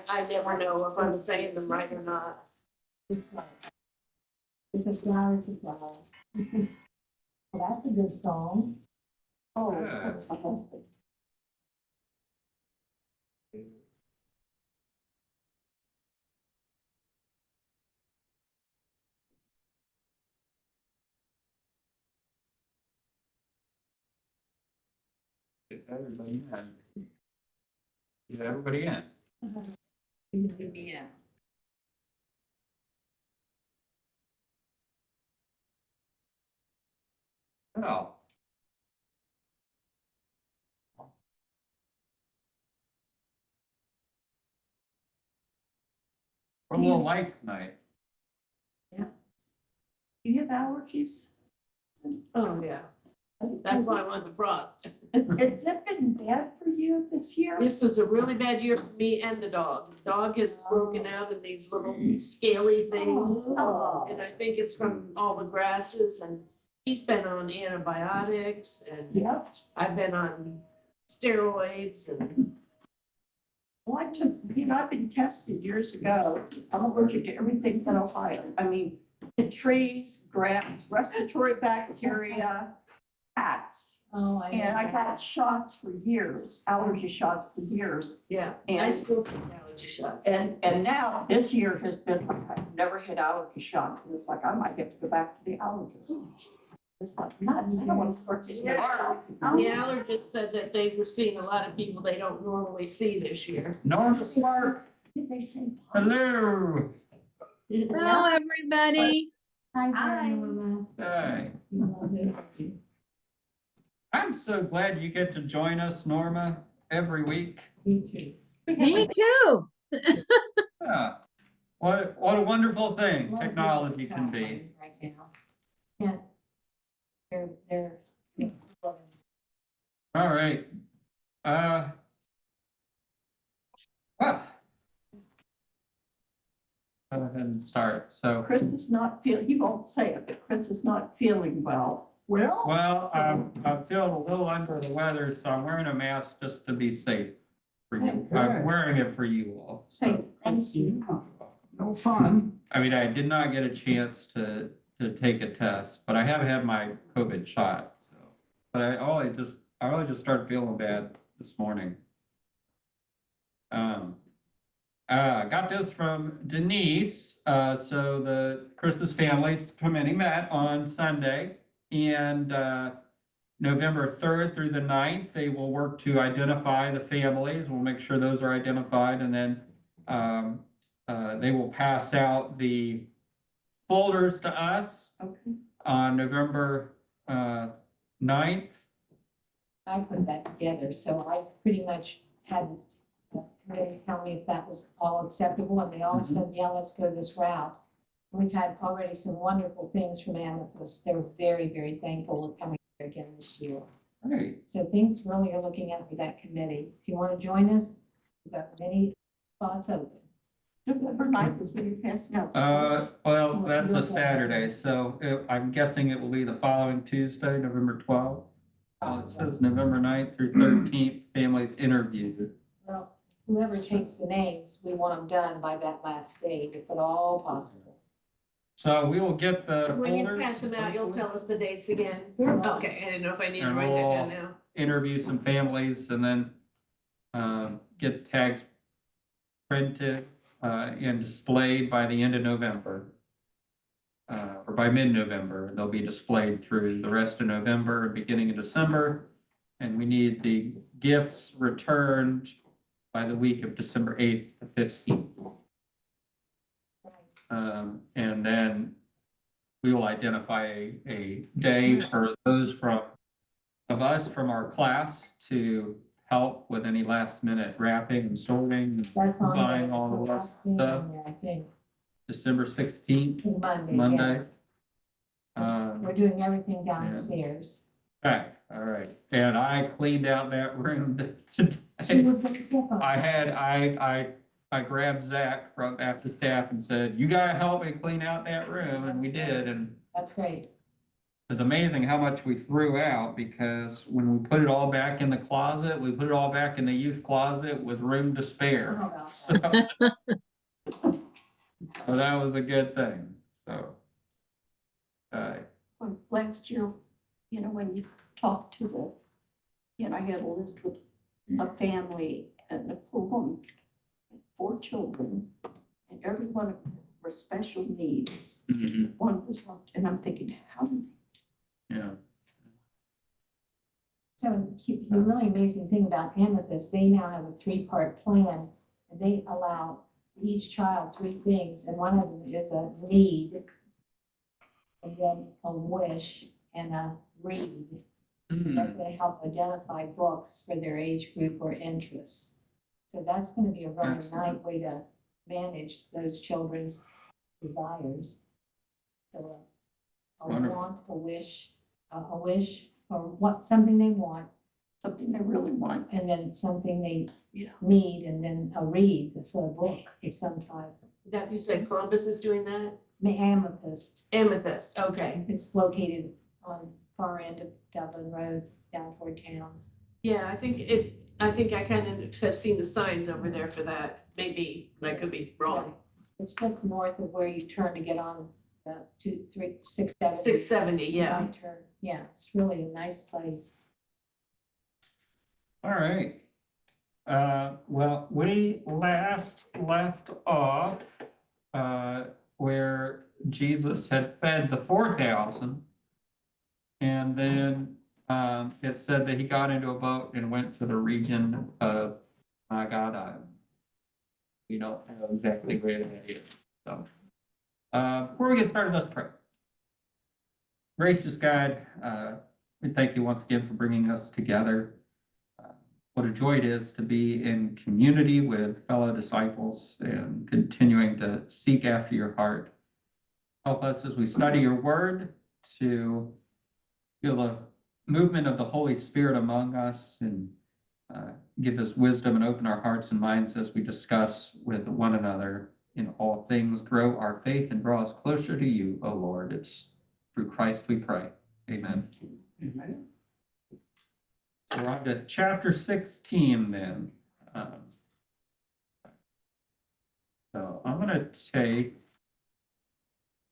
I never know if I'm saying them right or not. It's a flower, it's a flower. Well, that's a good song. Oh. Yeah. Get everybody in. Get everybody in. Yeah. Well. We're a little light tonight. You have allergies? Oh, yeah. That's why I want the frost. Has it been bad for you this year? This was a really bad year for me and the dog. The dog has broken out in these little scaly things. Oh. And I think it's from all the grasses, and he's been on antibiotics, and Yep. I've been on steroids, and Well, I've been tested years ago. I'm allergic to everything in Ohio. I mean, the trees, grass, respiratory bacteria, cats. Oh, I know. And I got shots for years, allergy shots for years. yeah, I And- still take allergy shots. And now this year has been, like, I've never had allergy shots. And it's like, I might have to go back to the allergist. It's like nuts. I don't want to start getting Yeah. tomorrow. The allergist said that they were seeing a lot of people they don't normally see this year. Norma Smart, Did they say? hello. Hello, everybody. Hi, Hi. Norma. Hi. I'm so glad you get to join us, Norma, every week. Me too. Me too. Yeah. What a wonderful thing technology can be. Right now. Yeah. They're. All right. Well. Go ahead and start. So, Chris is not feeling, he won't say it, but Chris is not feeling well. well, I'm feeling a little under the weather, so I'm wearing a mask just to be safe for you. I'm wearing it for you all. So, Thank you. No fun. I mean, I did not get a chance to take a test, but I have had my COVID shot, so. But I really just started feeling bad this morning. Got this from Denise. So the Christmas Families Committee met on Sunday, and November 3rd through the 9th, they will work to identify the families. We'll make sure those are identified, and then they will pass out the folders to us Okay. on November 9th. I put that together, so I pretty much had the committee tell me if that was all acceptable, and they all said, yeah, let's go this route. We've had already some wonderful things from Amethyst. They're very, very thankful we're coming here again this year. Great. So things really are looking up for that committee. If you want to join us, we've got many spots open. November 9th is when you're passing out. Well, that's a Saturday, so I'm guessing it will be the following Tuesday, November 12th. It says November 9th through 13th, families interviewed. Well, whoever takes the names, we want them done by that last date, if at all possible. So we will get the When you folders, pass them out, you'll tell us the dates again. Sure. Okay, I didn't know if I need to And write that we'll- down now. interview some families, and then get tags printed and displayed by the end of November. Or by mid-November. They'll be displayed through the rest of November and beginning of December. And we need the gifts returned by the week of December 8th to 15th. And then we will identify a day for those of us from our class to help with any last minute wrapping and sorting. That's on Buying there, all so the last last thing stuff. on there, I think, December 16th, Monday, Monday. yes. We're doing everything downstairs. Okay, all right. And I cleaned out that room She today. was gonna check on I grabbed Zach from after staff and said, you gotta help me clean out that room, and we did, and That's great. It's amazing how much we threw out because when we put it all back in the closet, we put it all back in the youth closet with room to spare. How about So, so that was a good thing, so. When last year, you know, when you talked to the, you know, I had a list with a family and a poor woman, 4 children, and every one of them were special needs. One was not, and I'm thinking, how did Yeah, So the really amazing thing about Amethyst, they now have a 3-part plan, and they allow each child 3 things, and one of them is a need, and then a wish, and a read. That's gonna help identify books for their age group or interests. So that's gonna be a really nice Excellent. way to manage those children's desires. So a Wonderful. want, a wish for what, something they want, something they really want? and then something they Yeah. need, and then a read, so a book of some type. That you said Columbus is doing that? The Amethyst, Amethyst, okay. it's located on far end of Dublin Road, down toward town. Yeah, I think I kind of have seen the signs over there for that. Maybe, I could be wrong. It's just north of where you turn to get on the 670. 670, yeah. Right turn. Yeah, it's really a nice place. all right. Well, we last left off, where Jesus had fed the 4,000. And then, it said that he got into a boat and went to the region of, my God, we don't know exactly where that is, so. Before we get started, let's pray. Gracious God, we thank you once again for bringing us together. What a joy it is to be in community with fellow disciples and continuing to seek after your heart. Help us as we study your word to feel the movement of the Holy Spirit among us and give us wisdom and open our hearts and minds as we discuss with one another in all things, grow our faith and draw us closer to you, O Lord. It's through Christ we pray. Amen. Amen. So we're on to chapter 16 then. So I'm gonna take,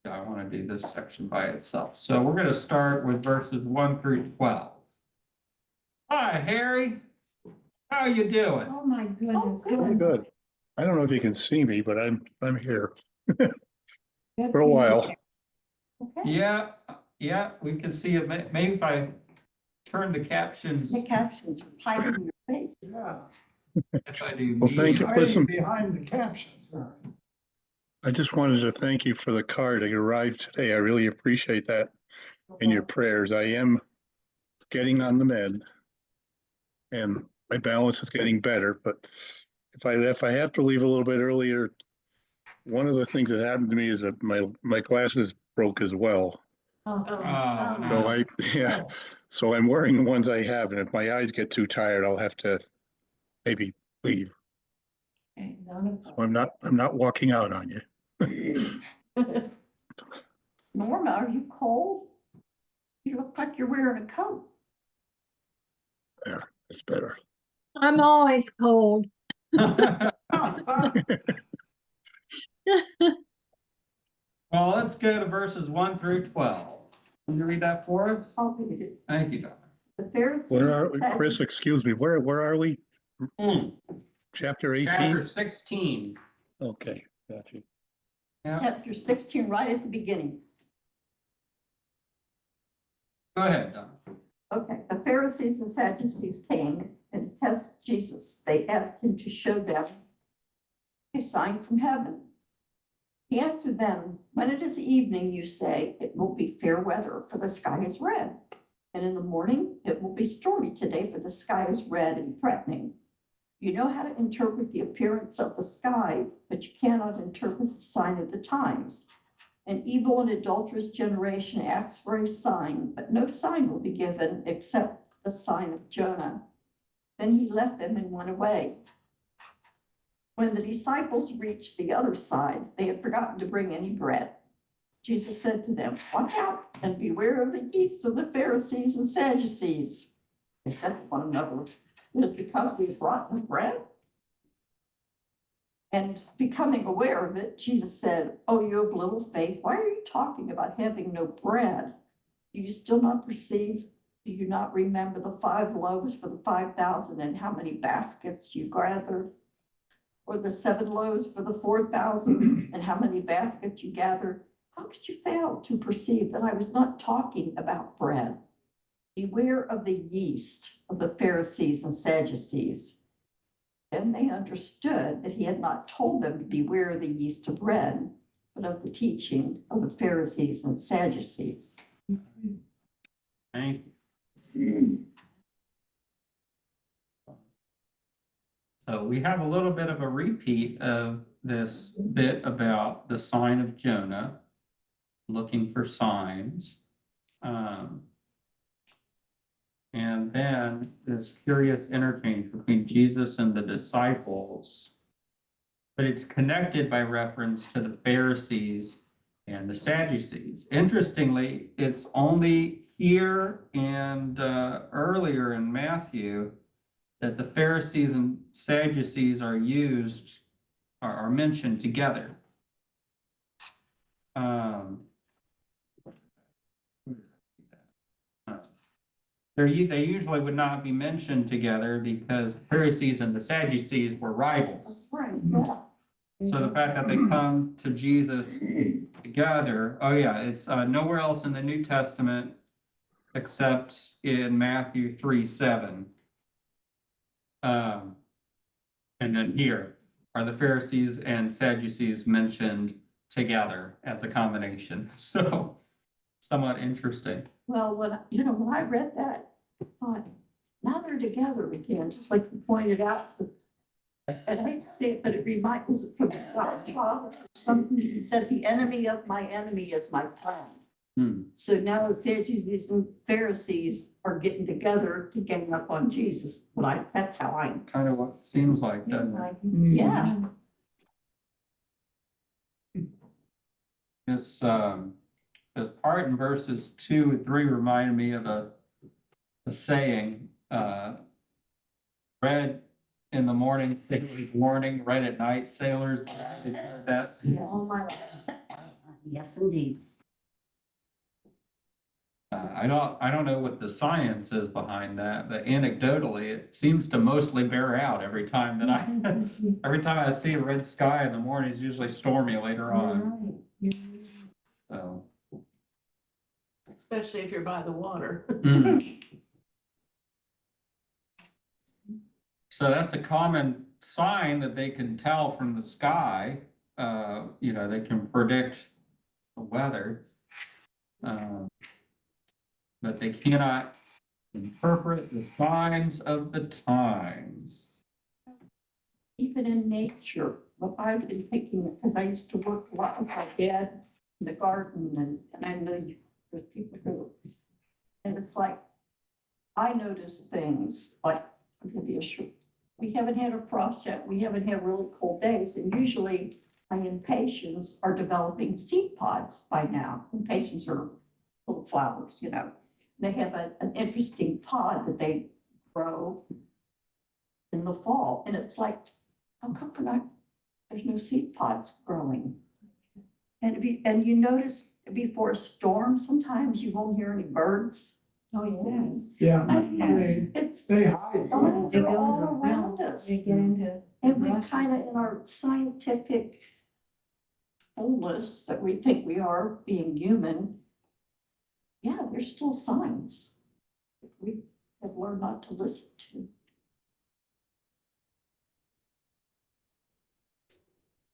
I want to do this section by itself. So we're gonna start with verses 1 through 12. Hi, Harry. How you doing? Oh, my goodness. good. Pretty good. I don't know if you can see me, but I'm here Good for a you. while. Okay, Yeah, we can see it. Maybe if I turn the captions, the captions are hiding in your face. Yeah. if I do. Well, thank you. Hiding Listen. behind the captions. I just wanted to thank you for the card that arrived today. I really appreciate that and your prayers. I am getting on the med and my balance is getting better, but if I have to leave a little bit earlier, one of the things that happened to me is that my glasses broke as well. Oh, Oh, So no. yeah, so I'm wearing the ones I have, and if my eyes get too tired, I'll have to maybe leave. none So of I'm not walking out on you. Norma, are you cold? You look like you're wearing a coat. It's better. I'm always cold. Well, let's go to verses 1 through 12. Can you read that for us? I'll read it. Thank you, Donna. The Pharisees. Where are, had- Chris, excuse me, where are we? Chapter 18? Chapter 16. Okay, got you. Yeah, Chapter 16, right at the beginning. go ahead, Donna. Okay, the Pharisees and Sadducees came and to test Jesus. They asked him to show them a sign from heaven. He answered them, when it is evening, you say, it will be fair weather, for the sky is red. And in the morning, it will be stormy today, for the sky is red and threatening. You know how to interpret the appearance of the sky, but you cannot interpret the sign of the times. An evil and adulterous generation asks for a sign, but no sign will be given except the sign of Jonah. Then he left them and went away. When the disciples reached the other side, they had forgotten to bring any bread. Jesus said to them, watch out, And beware of the yeast of the Pharisees and Sadducees. They said to one another, it is because we've rotten bread. And becoming aware of it, Jesus said, oh, you have little faith, why are you talking about having no bread? Do you still not perceive? Do you not remember the 5 loaves for the 5,000 and how many baskets you gathered? Or the 7 loaves for the 4,000 and how many baskets you gathered? How could you fail to perceive that I was not talking about bread? Beware of the yeast of the Pharisees and Sadducees. Then they understood that he had not told them to beware of the yeast of bread, but of the teaching of the Pharisees and Sadducees. Thank you. So we have a little bit of a repeat of this bit about the sign of Jonah, looking for signs. And then this curious interchange between Jesus and the disciples. But it's connected by reference to the Pharisees and the Sadducees. Interestingly, it's only here and earlier in Matthew that the Pharisees and Sadducees are mentioned together. They usually would not be mentioned together because the Pharisees and the Sadducees were rivals. Right. So the fact that they come to Jesus together, oh yeah, it's nowhere else in the New Testament except in Matthew 3:7. And then here are the Pharisees and Sadducees mentioned together as a combination. So somewhat interesting. Well, when I read that, I thought, now they're together again, just like you pointed out. And I hate to say it, but it reminds me of God, Father, something he said, the enemy of my enemy is my friend. So now the Sadducees and Pharisees are getting together to gang up on Jesus. That's how I. Kind of what seems like, doesn't it? Yeah. This part in verses 2 and 3 remind me of a saying, red in the morning, sailors warning, red at night, sailors. Did you hear that? All my life. Yes, indeed. I don't know what the science is behind that, but anecdotally, it seems to mostly bear out every time that every time I see a red sky in the morning, it's usually stormy later on. So. Especially if you're by the water. So that's a common sign that they can tell from the sky. They can predict the weather. But they cannot interpret the signs of the times. Even in nature, what I've been thinking, because I used to work a lot with my dad in the garden, and I know there's people who, and it's like, I notice things like, I'll give you a short, we haven't had a frost yet, we haven't had really cold days, and usually my impatiens are developing seed pods by now. Impatiens are little flowers, They have an interesting pod that they grow in the fall, and it's like, how come there's no seed pods growing? And you notice before a storm, sometimes you won't hear any birds. Oh, yes. Yeah, It's, they hide. signs They are go all into- around us. They get into. And we kind of, in our scientific fullness that we think we are being human, yeah, there's still signs that we have learned not to listen to.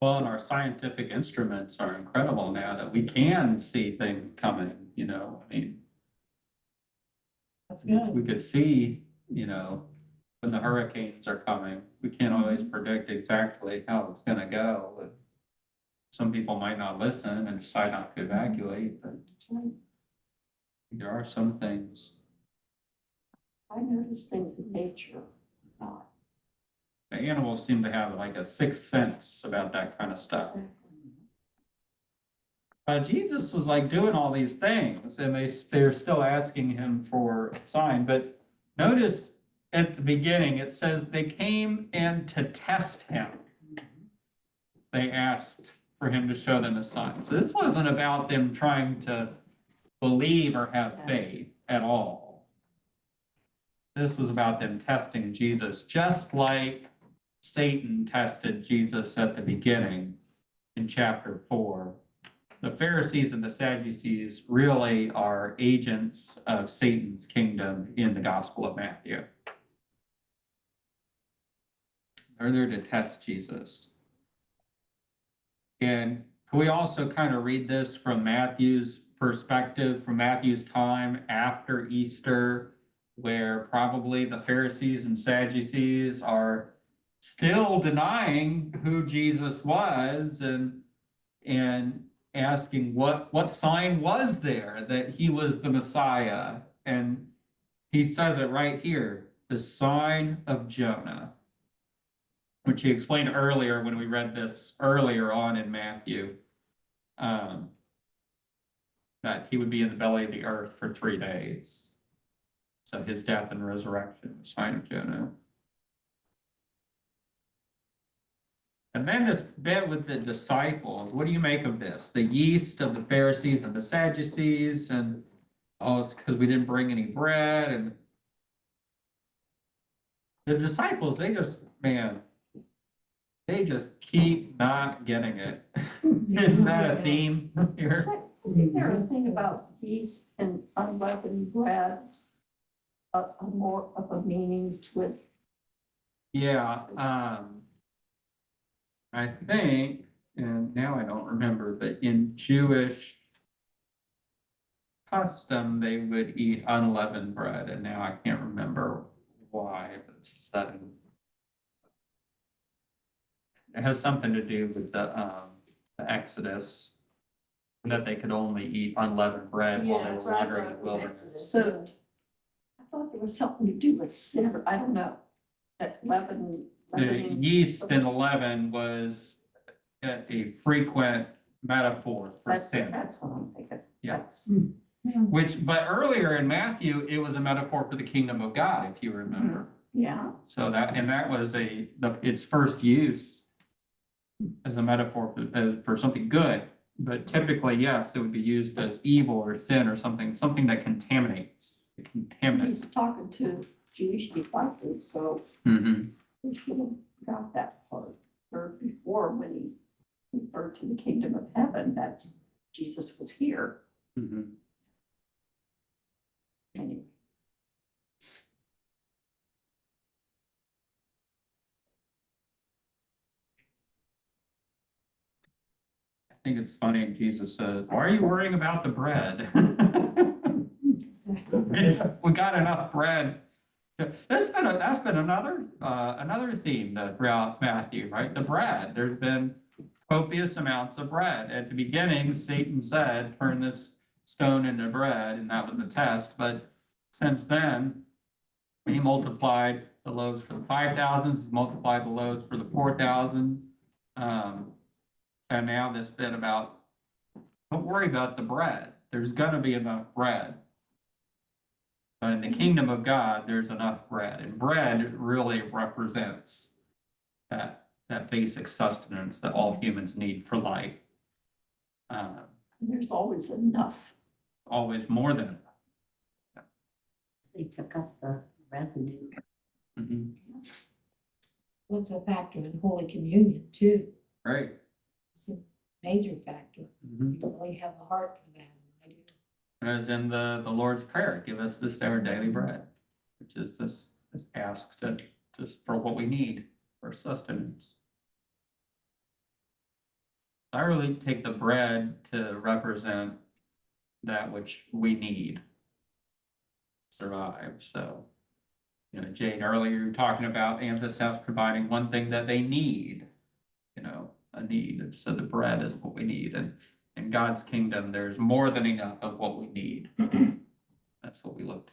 Well, and our scientific instruments are incredible now that we can see things coming, That's we could see, when the hurricanes are coming. We can't always predict exactly how it's gonna go. But some people might not listen and decide not to evacuate, but That's right. there are some things. I notice things in nature. The animals seem to have like a sixth sense about that kind of stuff. Exactly. Jesus was like doing all these things and they're still asking him for a sign, but notice at the beginning, it says they came in to test him. They asked for him to show them a sign. So this wasn't about them trying to believe or have faith at all. This was about them testing Jesus, just like Satan tested Jesus at the beginning in chapter 4. The Pharisees and the Sadducees really are agents of Satan's kingdom in the Gospel of Matthew. They're there to test Jesus. And can we also kind of read this from Matthew's perspective, from Matthew's time after Easter, where probably the Pharisees and Sadducees are still denying who Jesus was and asking what sign was there that he was the Messiah? And he says it right here, the sign of Jonah, which he explained earlier when we read this earlier on in Matthew, that he would be in the belly of the earth for 3 days. So his death and resurrection, the sign of Jonah. And then this bit with the disciples, what do you make of this? The yeast of the Pharisees and the Sadducees, and oh, it's because we didn't bring any bread. And the disciples, they just keep not getting it. Isn't that a theme here? Isn't there a thing about yeast and unleavened bread, a more of a meaning to it? Yeah, I think, and now I don't remember, but in Jewish custom, they would eat unleavened bread, and now I can't remember why, if it's sudden. It has something to do with the Exodus, that they could only eat unleavened bread while they were wandering in the wilderness. So I thought there was something to do with sin, I don't know, that leaven. The yeast and leaven was a frequent metaphor for sin. That's what I'm thinking. Yeah. That's- But earlier in Matthew, it was a metaphor for the kingdom of God, if you remember. Yeah, So that was its first use as a metaphor for something good. But typically, yes, it would be used as evil or sin or something that contaminates. It contaminates. he's talking to Jewish disciples, so Mhm. we should have got that part. Or before, when he referred to the kingdom of heaven, that's Jesus was here. Mhm. Anyway. I think it's funny, Jesus says, why are you worrying about the bread? We got enough bread. That's been another theme throughout Matthew, right? The bread. There's been copious amounts of bread. At the beginning, Satan said, turn this stone into bread, and that was the test. But since then, he multiplied the loaves for the 5,000, he's multiplied the loaves for the 4,000. And now this bit about, don't worry about the bread. There's gonna be enough bread. But in the kingdom of God, there's enough bread. And bread really represents that basic sustenance that all humans need for life. There's always enough. Always more than enough. They took up the residue. Mhm. What's a factor in Holy Communion too? Right. It's a major factor. Mhm. You really have a heart for that. I do. As in the Lord's Prayer, give us this day our daily bread, which is this ask to just for what we need for sustenance. I really take the bread to represent that which we need to survive. So, Jane, earlier you were talking about Amethyst House providing one thing that they need, a need. So the bread is what we need. And in God's kingdom, there's more than enough of what we need. That's what we look to.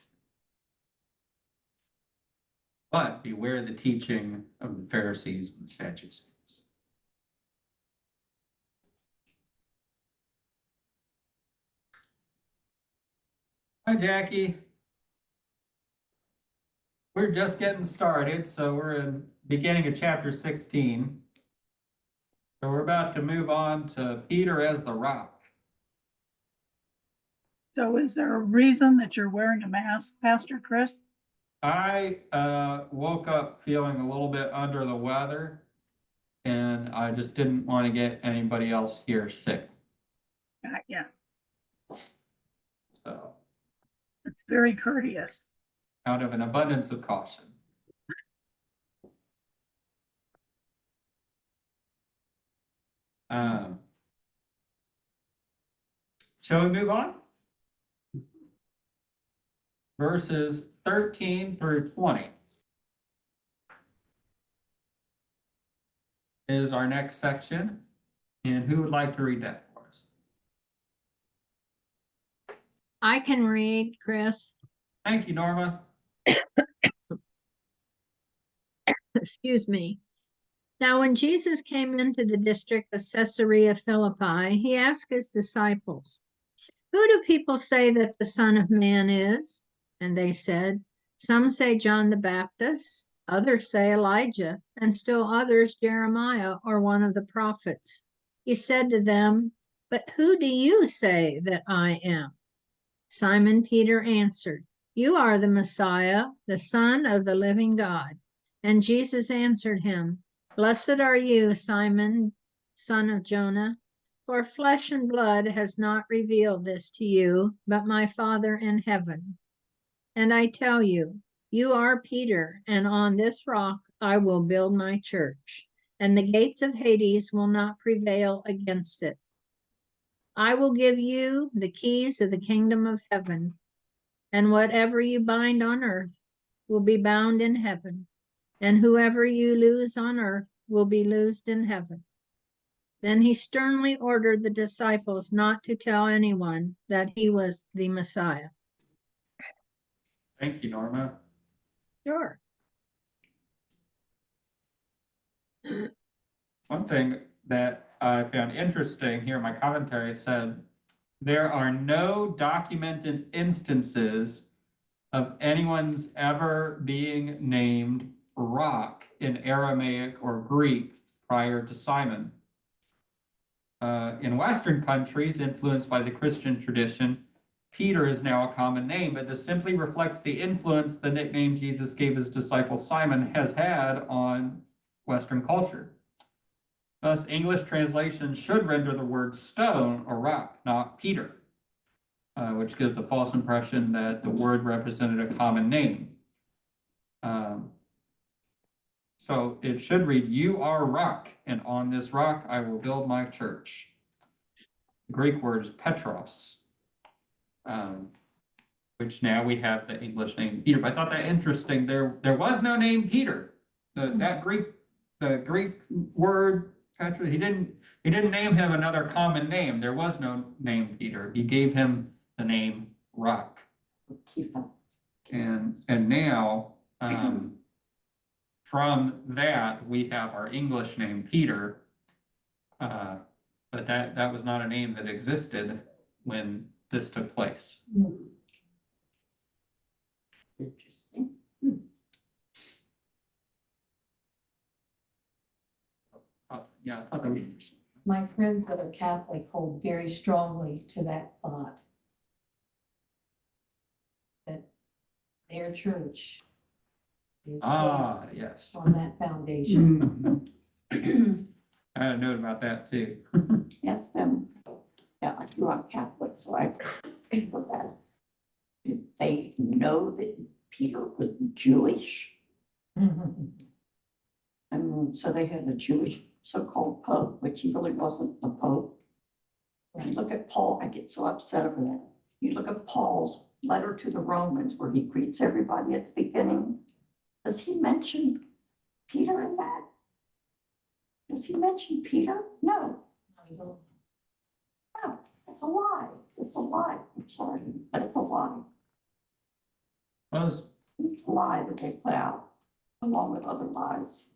But beware the teaching of the Pharisees and the Sadducees. Hi, Jackie. We're just getting started, so we're in beginning of chapter 16. So we're about to move on to Peter as the rock. So is there a reason that you're wearing a mask, Pastor Chris? I woke up feeling a little bit under the weather, and I just didn't want to get anybody else here sick. Yeah, So, it's very courteous. out of an abundance of caution. Shall we move on? Verses 13 through 20 is our next section. And who would like to read that for us? I can read, Chris. Thank you, Norma. Excuse me. Now, when Jesus came into the district of Caesarea Philippi, he asked his disciples, "Who do people say that the Son of Man is?" And they said, "Some say John the Baptist, others say Elijah, and still others Jeremiah or one of the prophets." He said to them, "But who do you say that I am?" Simon Peter answered, "You are the Messiah, the Son of the living God." And Jesus answered him, "Blessed are you, Simon, son of Jonah, for flesh and blood has not revealed this to you, but my Father in heaven. And I tell you, you are Peter, and on this rock I will build my church, and the gates of Hades will not prevail against it. I will give you the keys of the kingdom of heaven, and whatever you bind on earth will be bound in heaven, and whoever you loose on earth will be loosed in heaven." Then he sternly ordered the disciples not to tell anyone that he was the Messiah. Thank you, Norma. Sure. One thing that I found interesting here in my commentary said, there are no documented instances of anyone's ever being named rock in Aramaic or Greek prior to Simon. In Western countries influenced by the Christian tradition, Peter is now a common name, but this simply reflects the influence the nickname Jesus gave his disciple Simon has had on Western culture. Thus, English translations should render the word stone or rock, not Peter, which gives the false impression that the word represented a common name. So it should read, "You are rock, and on this rock I will build my church." The Greek word is Petros, which now we have the English name Peter. But I thought that interesting. There was no name Peter. The Greek word Petros, he didn't name him another common name. There was no name Peter. He gave him the name Rock. And now from that we have our English name Peter. But that was not a name that existed when this took place. Interesting. Yeah, I thought that was interesting. My friends that are Catholic hold very strongly to that thought. That their church is Ah, based yes. on that foundation. I had a note about that too. Ask them, yeah, I grew up Catholic, so I know that. Did they know that Peter was Jewish? And so they had a Jewish so-called pope, which he really wasn't a pope. If you look at Paul, I get so upset over that. You look at Paul's letter to the Romans where he greets everybody at the beginning. Does he mention Peter in that? Does he mention Peter? No, no, it's a lie. It's a lie. I'm sorry, but it's a lie. Well, It's a lie that they put out along with other lies.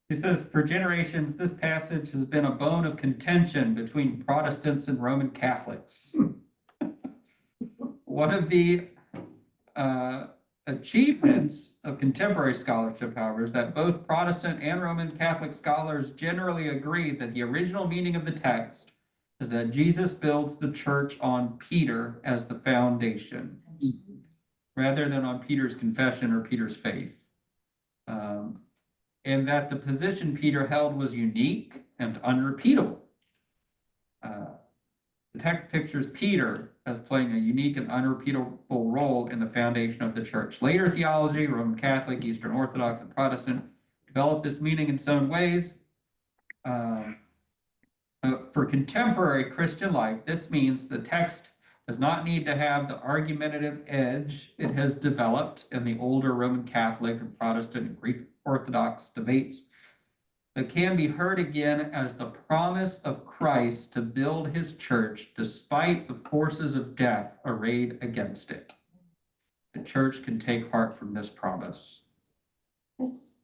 it says, for generations, this passage has been a bone of contention between Protestants and Roman Catholics. one of the achievements of contemporary scholarship, however, is that both Protestant and Roman Catholic scholars generally agree that the original meaning of the text is that Jesus builds the church on Peter as the foundation, rather than on Peter's confession or Peter's faith. And that the position Peter held was unique and unrepeatable. The text pictures Peter as playing a unique and unrepeatable role in the foundation of the church. Later theology, Roman Catholic, Eastern Orthodox, and Protestant, developed this meaning in its own ways. For contemporary Christian life, this means the text does not need to have the argumentative edge it has developed in the older Roman Catholic and Protestant and Greek Orthodox debates, but can be heard again as the promise of Christ to build his church despite the forces of death arrayed against it. The church can take heart from this promise. This.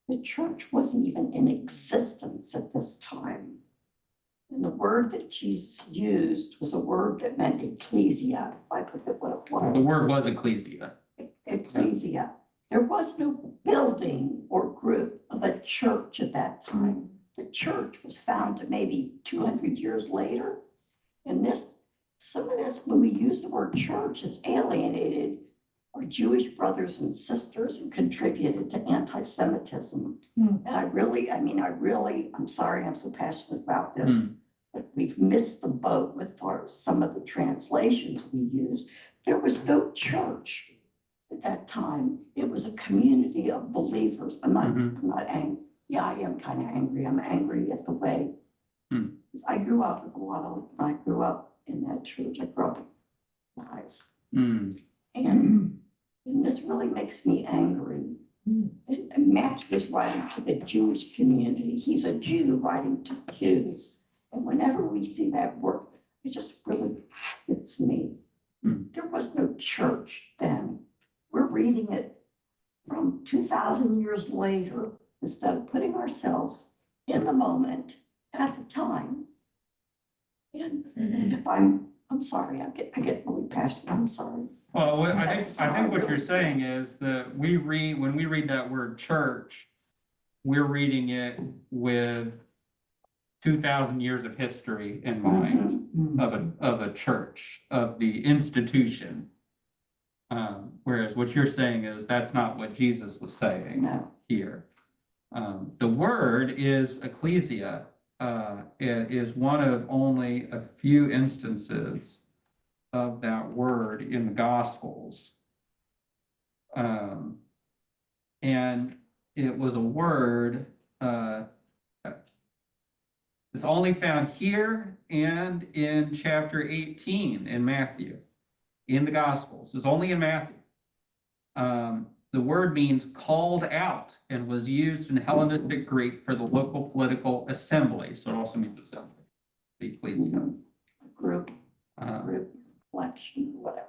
The church wasn't even in existence at this time. And the word that Jesus used was a word that meant ecclesia, if I forget what it was. The word was ecclesia. Ecclesia. There was no building or group of a church at that time. The church was founded maybe 200 years later. And some of this, when we use the word church, is alienated our Jewish brothers and sisters and contributed to anti-Semitism. And I'm sorry, I'm so passionate about this, but we've missed the boat with some of the translations we use. There was no church at that time. It was a community of believers. I'm not angry. Yeah, I am kind of angry. I'm angry at the way. I grew up with I grew up in that church. I grew up with guys. And this really makes me angry. And Matthew is writing to the Jewish community. He's a Jew writing to Jews. And whenever we see that word, it just really hits me. There was no church then. We're reading it from 2,000 years later instead of putting ourselves in the moment at the time. And if I'm sorry, I get really passionate. I'm sorry. Well, I think what you're saying is that when we read that word church, we're reading it with 2,000 years of history in mind of a church, of the institution. Whereas what you're saying is that's not what Jesus was saying here. The word is ecclesia. It is one of only a few instances of that word in the Gospels. And it was a word it's only found here and in chapter 18 in Matthew, in the Gospels. It's only in Matthew. The word means called out and was used in Hellenistic Greek for the local political assembly. So it also means assembly, the ecclesia. Group, collection, whatever.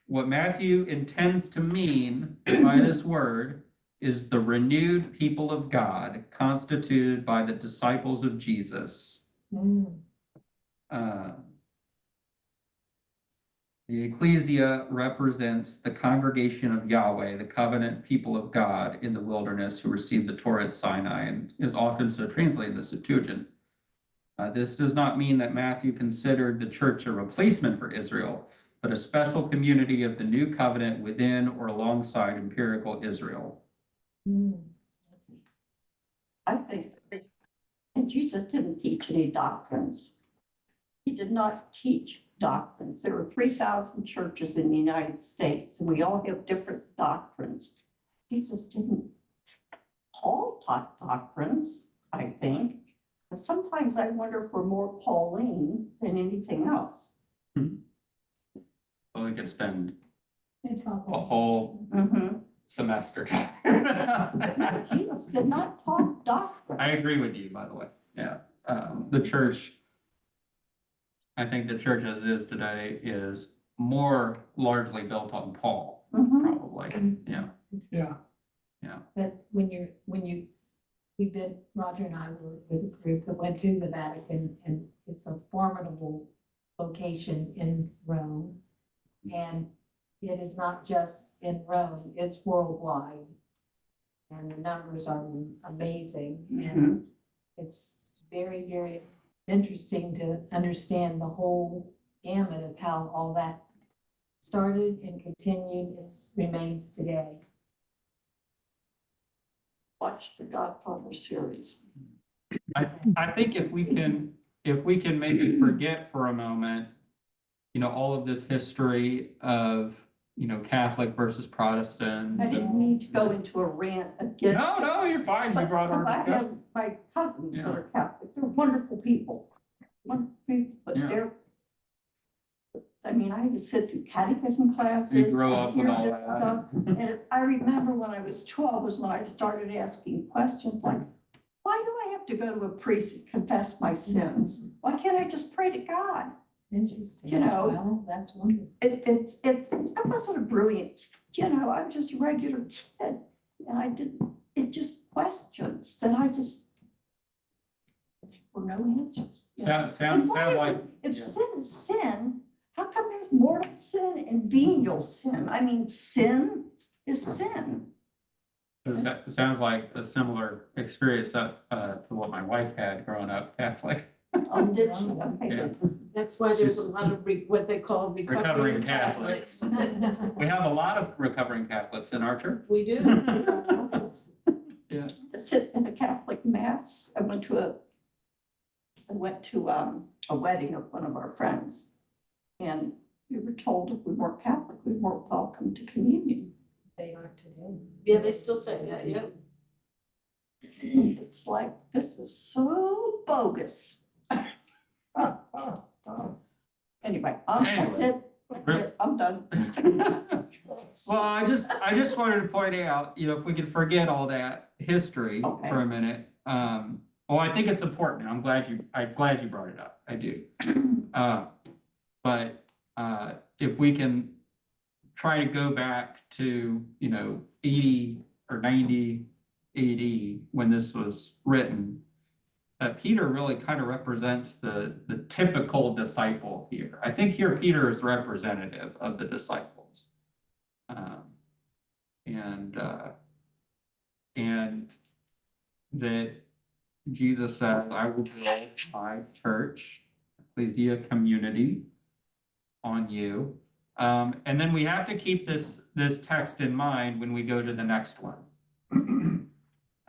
What Matthew intends to mean by this word is the renewed people of God constituted by the disciples of Jesus. The ecclesia represents the congregation of Yahweh, the covenant people of God in the wilderness who received the Torah at Sinai, and is often so translated in the Septuagint. This does not mean that Matthew considered the church a replacement for Israel, but a special community of the new covenant within or alongside empirical Israel. I think and Jesus didn't teach any doctrines. He did not teach doctrines. There were 3,000 churches in the United States, and we all have different doctrines. Jesus didn't. Paul taught doctrines, I think. And sometimes I wonder if we're more Pauline than anything else. Well, we could spend They a talk whole semester talking. No, Jesus did not talk doctrines. I agree with you, by the way. Yeah. The church, I think the church as it is today is more largely built on Paul, probably. Yeah. Yeah. But when you Roger and I were with a group that went to the Vatican, and it's a formidable location in Rome. And it is not just in Rome, it's worldwide. And the numbers are amazing, and it's very, very interesting to understand the whole gamut of how all that started and continued, and remains today. Watch the Godfather series. I think if we can maybe forget for a moment, all of this history of, Catholic versus Protestant. I didn't mean to go into a rant again. No, you're fine. You But brought because I our. have my cousins that Yeah. are Catholic, they're wonderful people. Wonderful people, but Yeah. they're, I mean, I had to sit through catechism classes. You grow and up with hear all this stuff. that. And I remember when I was 12 was when I started asking questions like, why do I have to go to a priest and confess my sins? Why can't I just pray to God? Interesting. You know, Well, that's wonderful. I wasn't a brilliant, I'm just a regular kid. And it just questions that were no answers. you know. Sound And why is like, it- If yeah. sin is sin, how come there's mortal sin and venial sin? I mean, sin is sin. That sounds like a similar experience that, to what my wife had growing up Catholic. Oh, did she? Okay, Yeah. good. That's why there's a lot of what they call recovering Recovering Catholics. We have a lot of recovering Catholics in our church. We do. Yeah. To sit in a Catholic mass. I went to a wedding of one of our friends. And we were told if we weren't Catholic, we weren't welcome to communion. They are today. Yeah, they still say that, yeah. It's like, this is so bogus. Anyway, that's it. That's it. I'm done. Well, I just wanted to point out, if we could forget all that history Okay. for a minute. Well, I think it's important. I'm glad you brought it up. I do. But if we can try to go back to, 80 or 90 AD when this was written, Peter really kind of represents the typical disciple here. I think here Peter is representative of the disciples. And that Jesus says, I will build my church, ecclesia community on you. And then we have to keep this text in mind when we go to the next one.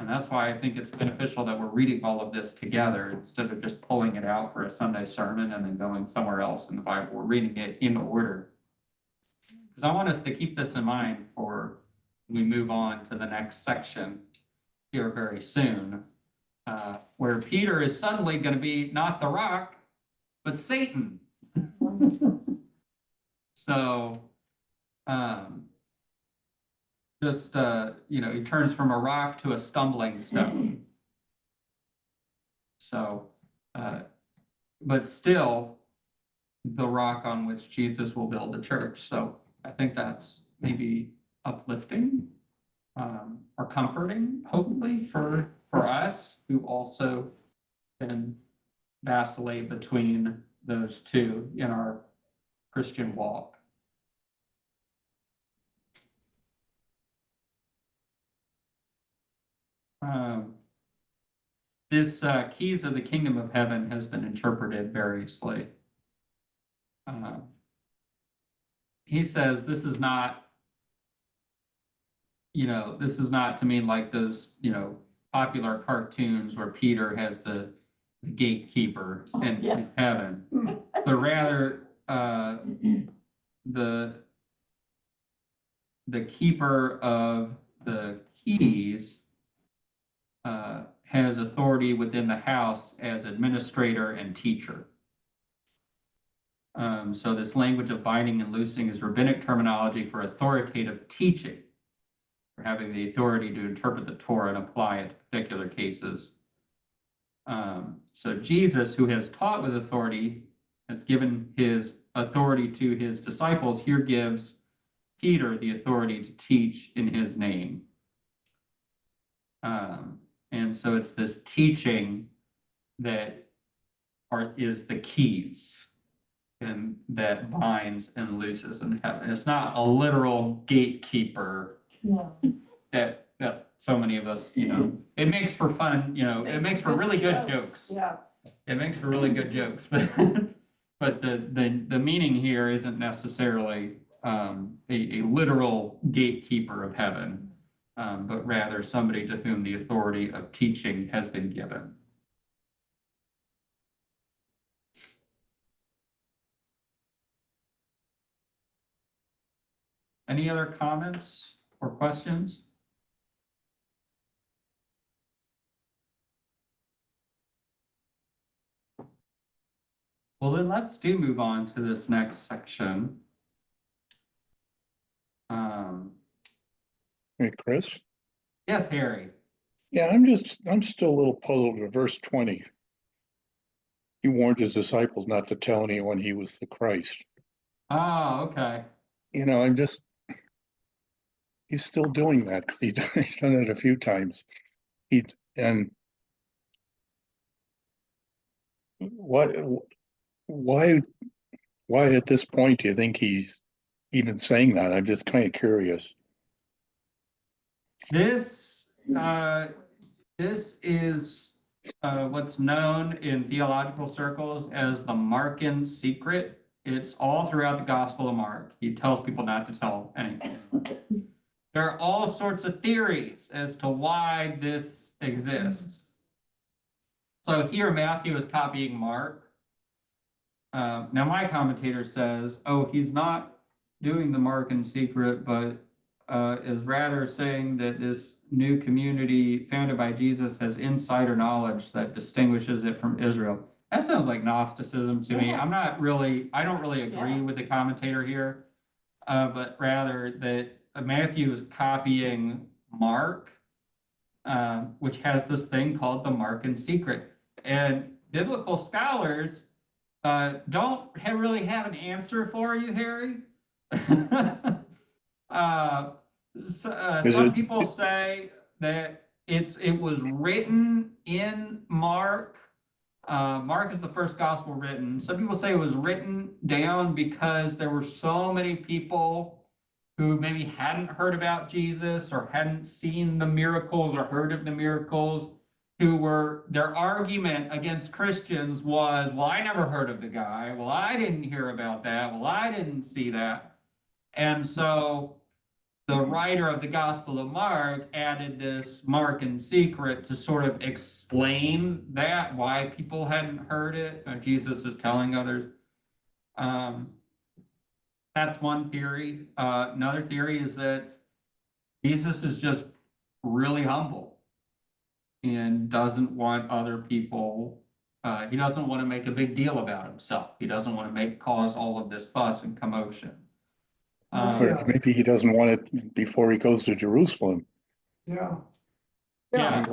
And that's why I think it's beneficial that we're reading all of this together instead of just pulling it out for a Sunday sermon and then going somewhere else in the Bible. We're reading it in order. Because I want us to keep this in mind for when we move on to the next section here very soon, where Peter is suddenly going to be not the rock, but Satan. So, he turns from a rock to a stumbling stone. So, but still the rock on which Jesus will build the church. So I think that's maybe uplifting, or comforting, hopefully for us who also can vacillate between those two in our Christian walk. This keys of the kingdom of heaven has been interpreted variously. He says this is not, to mean like those, popular cartoons where Peter has the gatekeeper in heaven, but rather the keeper of the keys has authority within the house as administrator and teacher. So this language of binding and loosing is rabbinic terminology for authoritative teaching, for having the authority to interpret the Torah and apply it to particular cases. So Jesus, who has taught with authority, has given his authority to his disciples, here gives Peter the authority to teach in his name. And so it's this teaching that is the keys and that binds and looses in heaven. It's not a literal gatekeeper No. that so many of us, it makes for fun, it makes for really good jokes. Yeah. It makes for really good jokes, but but the meaning here isn't necessarily a literal gatekeeper of heaven, but rather somebody to whom the authority of teaching has been given. Any other comments or questions? Well, then let's move on to this next section. Hey, Chris? Yes, Harry. Yeah, I'm still a little puzzled with verse 20. He warned his disciples not to tell anyone he was the Christ. Oh, okay. He's still doing that because he's done it a few times. And why at this point do you think he's even saying that? I'm just kind of curious. This is what's known in theological circles as the Markan secret. It's all throughout the Gospel of Mark. He tells people not to tell anything. There are all sorts of theories as to why this exists. So here Matthew is copying Mark. Now my commentator says, oh, he's not doing the Markan secret, but is rather saying that this new community founded by Jesus has insider knowledge that distinguishes it from Israel. That sounds like Gnosticism to me. I don't really agree with the commentator here, but rather that Matthew is copying Mark, which has this thing called the Markan secret. And biblical scholars don't really have an answer for you, Harry. Some people say that it was written in Mark. Mark is the first gospel written. Some people say it was written down because there were so many people who maybe hadn't heard about Jesus or hadn't seen the miracles or heard of the miracles, their argument against Christians was, well, I never heard of the guy. Well, I didn't hear about that. Well, I didn't see that. And so the writer of the Gospel of Mark added this Markan secret to sort of explain that, why people hadn't heard it. Jesus is telling others. That's one theory. Another theory is that Jesus is just really humble and doesn't want other people, he doesn't want to make a big deal about himself. He doesn't want to cause all of this fuss and commotion. Or maybe he doesn't want it before he goes to Jerusalem. Yeah. Yeah.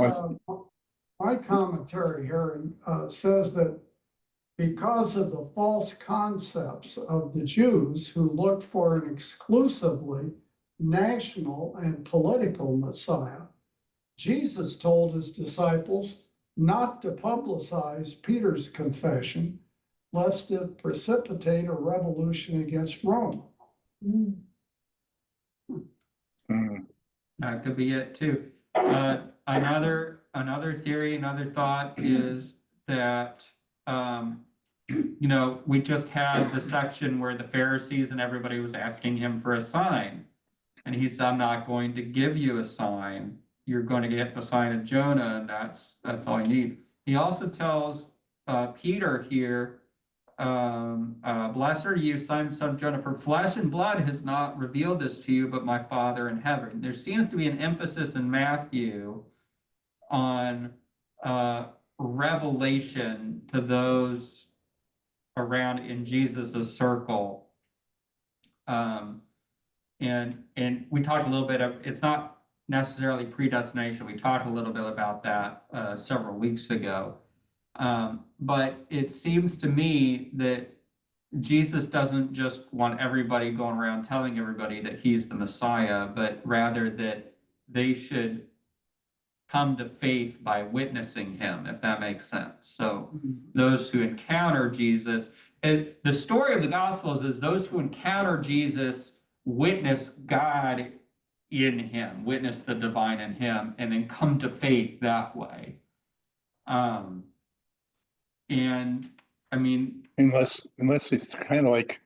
My commentary here says that because of the false concepts of the Jews who looked for an exclusively national and political Messiah, Jesus told his disciples not to publicize Peter's confession, lest it precipitate a revolution against Rome. That could be it too. Another theory, another thought is that, we just had the section where the Pharisees and everybody was asking him for a sign. And he said, I'm not going to give you a sign. You're going to get the sign of Jonah, and that's all you need. He also tells Peter here, blessed are you, Simon, son of Jonah, for flesh and blood has not revealed this to you, but my Father in heaven. There seems to be an emphasis in Matthew on revelation to those around in Jesus's circle. And we talked a little bit of, it's not necessarily predestination. We talked a little bit about that several weeks ago. But it seems to me that Jesus doesn't just want everybody going around telling everybody that he's the Messiah, but rather that they should come to faith by witnessing him, if that makes sense. So those who encounter Jesus, the story of the Gospels is those who encounter Jesus witness God in him, witness the divine in him, and then come to faith that way. And I mean, Unless it's kind of like,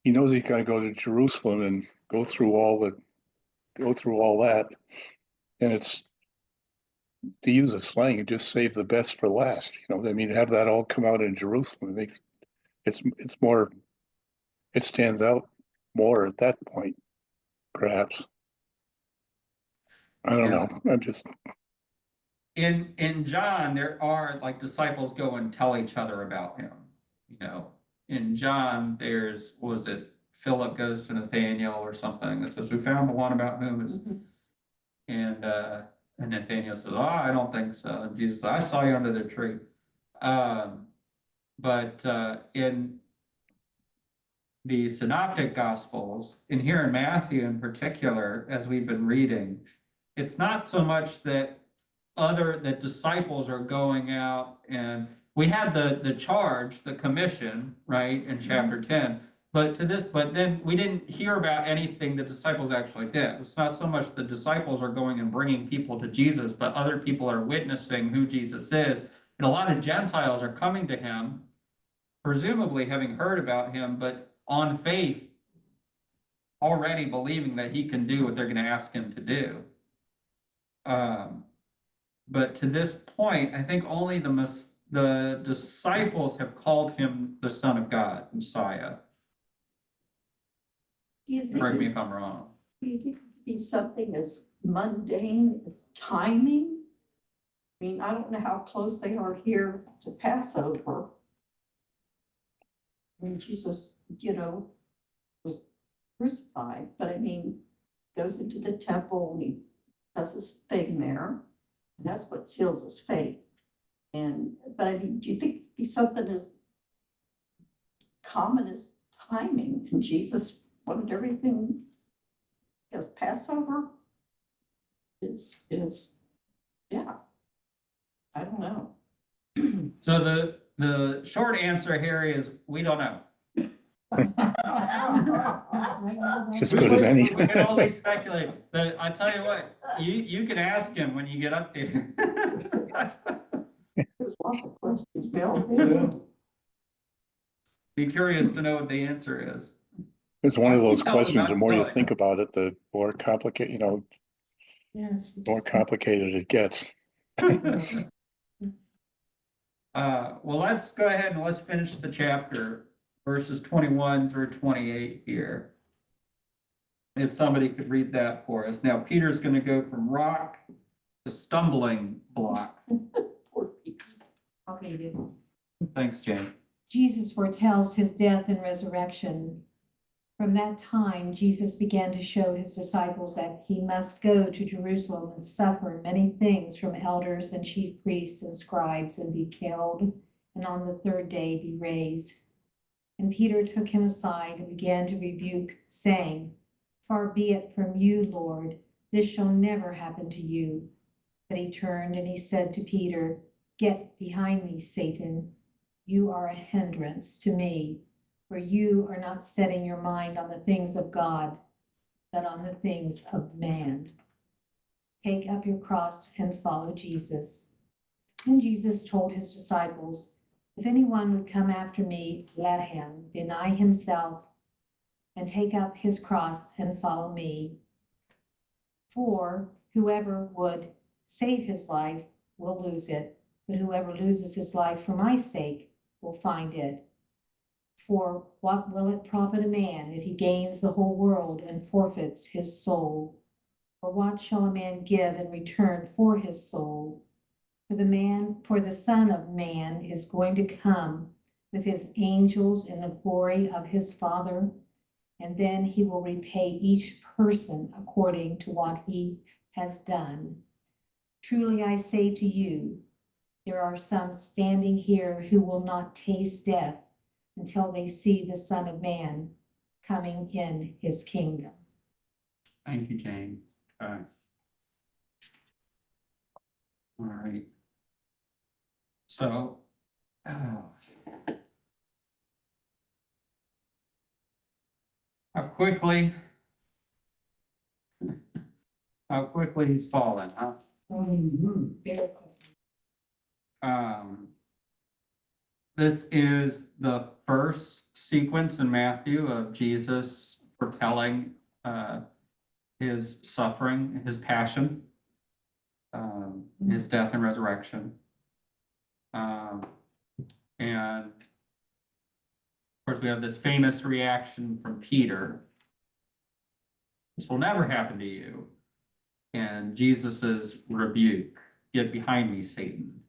he knows he's gotta go to Jerusalem and go through all that. And it's, to use a slang, you just save the best for last, I mean, have that all come out in Jerusalem, it makes, it's more, it stands out more at that point, perhaps. I don't Yeah. know, I'm just, in John, there are like disciples go and tell each other about him. In John, was it Philip goes to Nathaniel or something that says, "We found the one about whom is," and Nathaniel says, "Oh, I don't think so." And Jesus says, "I saw you under the tree." But in the synoptic gospels, and here in Matthew in particular, as we've been reading, it's not so much that disciples are going out, and we had the charge, the commission, right, in chapter 10. But then we didn't hear about anything the disciples actually did. It's not so much the disciples are going and bringing people to Jesus, but other people are witnessing who Jesus is. And a lot of Gentiles are coming to him, presumably having heard about him, but on faith, already believing that he can do what they're going to ask him to do. But to this point, I think only the disciples have called him the Son of God, Messiah. Do you think Correct me it if I'm wrong. could be something as mundane as timing? I mean, I don't know how close they are here to Passover. I mean, Jesus, was crucified, but I mean, goes into the temple and he does his thing there. And that's what seals his fate. But I mean, do you think it'd be something as common as timing? And Jesus wanted everything, because Passover is, yeah, I don't know. So the short answer here is we don't know. it's as good as any. We can only speculate. But I tell you what, you can ask him when you get up there. There's lots of questions, Bill. Be curious to know what the answer is. It's one of those Tell them questions, not the to more you tell you. think about it, the more complicated, Yes. more complicated it gets. Well, let's go ahead and let's finish the chapter, verses 21 through 28 here. If somebody could read that for us. Now, Peter's going to go from rock to stumbling block. Poor people. I'll read it. Thanks, Jane. Jesus foretells his death and resurrection. From that time, Jesus began to show his disciples that he must go to Jerusalem and suffer many things from elders and chief priests and scribes and be killed, and on the third day be raised. And Peter took him aside and began to rebuke, saying, "Far be it from you, Lord, this shall never happen to you." But he turned and he said to Peter, "Get behind me, Satan. You are a hindrance to me, for you are not setting your mind on the things of God, but on the things of man. Take up your cross and follow Jesus." And Jesus told his disciples, "If anyone would come after me, let him deny himself and take up his cross and follow me. For whoever would save his life will lose it, but whoever loses his life for my sake will find it. For what will it profit a man if he gains the whole world and forfeits his soul? Or what shall a man give in return for his soul? For the Son of Man is going to come with his angels in the glory of his Father, and then he will repay each person according to what he has done. Truly I say to you, there are some standing here who will not taste death until they see the Son of Man coming in his kingdom." Thank you, Jane. All right. All right. So, how quickly he's fallen, huh? Mhm. Very quick. This is the first sequence in Matthew of Jesus foretelling his suffering, his passion, his death and resurrection. And of course, we have this famous reaction from Peter. This will never happen to you. And Jesus's rebuke, get behind me, Satan.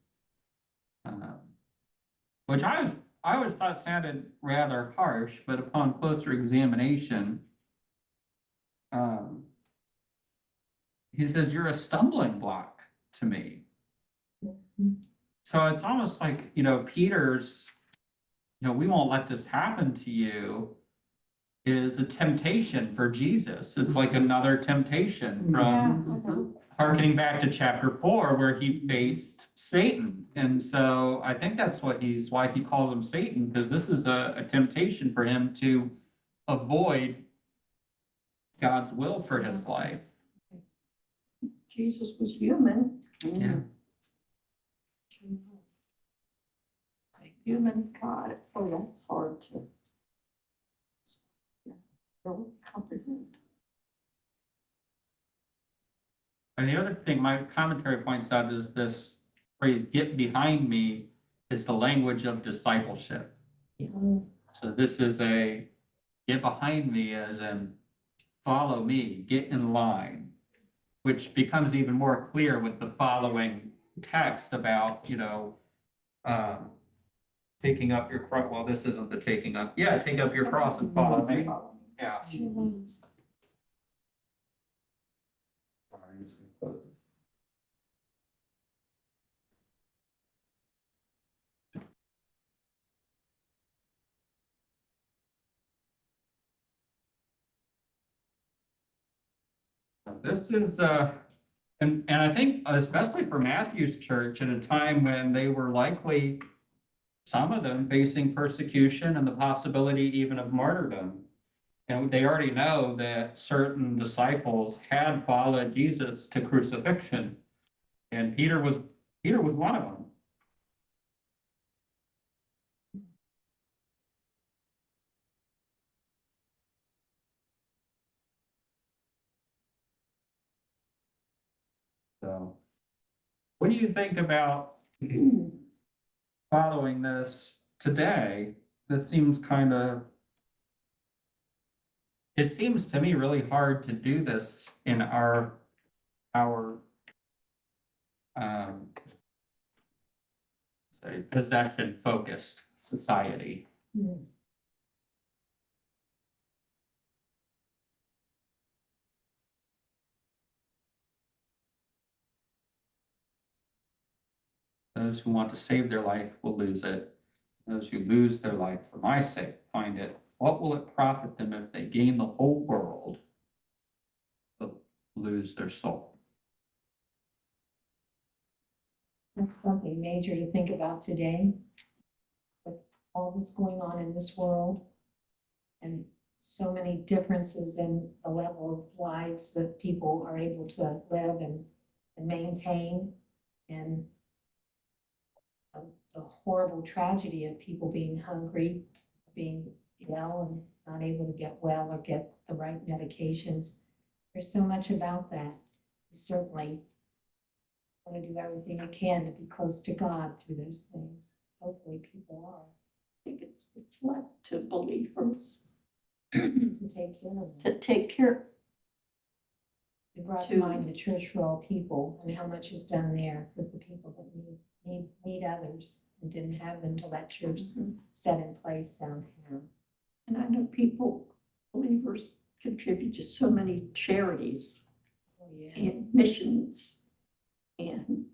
Which I always thought sounded rather harsh, but upon closer examination, he says, you're a stumbling block to me. So it's almost like, Peter's, we won't let this happen to you is a temptation for Jesus. It's like another temptation from harkening back to chapter 4 where he faced Satan. And so I think that's why he calls him Satan, because this is a temptation for him to avoid God's will for his life. Jesus was human. Yeah. Human God. Oh, that's hard to really comprehend. And the other thing my commentary points out is this phrase, get behind me, is the language of discipleship. So this is a get behind me as in follow me, get in line, which becomes even more clear with the following text about, taking up your cross. Well, this isn't the taking up. Yeah, take up your cross and follow me. Yeah. This is, and I think especially for Matthew's church at a time when they were likely, some of them facing persecution and the possibility even of martyrdom. And they already know that certain disciples had followed Jesus to crucifixion. And Peter was one of them. So, what do you think about following this today? This seems it seems to me really hard to do this in our say possession focused society. Those who want to save their life will lose it. Those who lose their life for my sake find it. What will it profit them if they gain the whole world but lose their soul? That's something major to think about today. With all this going on in this world and so many differences in the level of lives that people are able to live and maintain, and the horrible tragedy of people being hungry, being ill and not able to get well or get the right medications. There's so much about that. We certainly want to do everything we can to be close to God through those things. Hopefully people are. I think it's left to believers To take care of them. to take care. We brought to mind the church for all people and how much is done there for the people that need others and didn't have them to lectures set in place downtown. And I know believers contribute to so many charities Oh, yeah. and missions and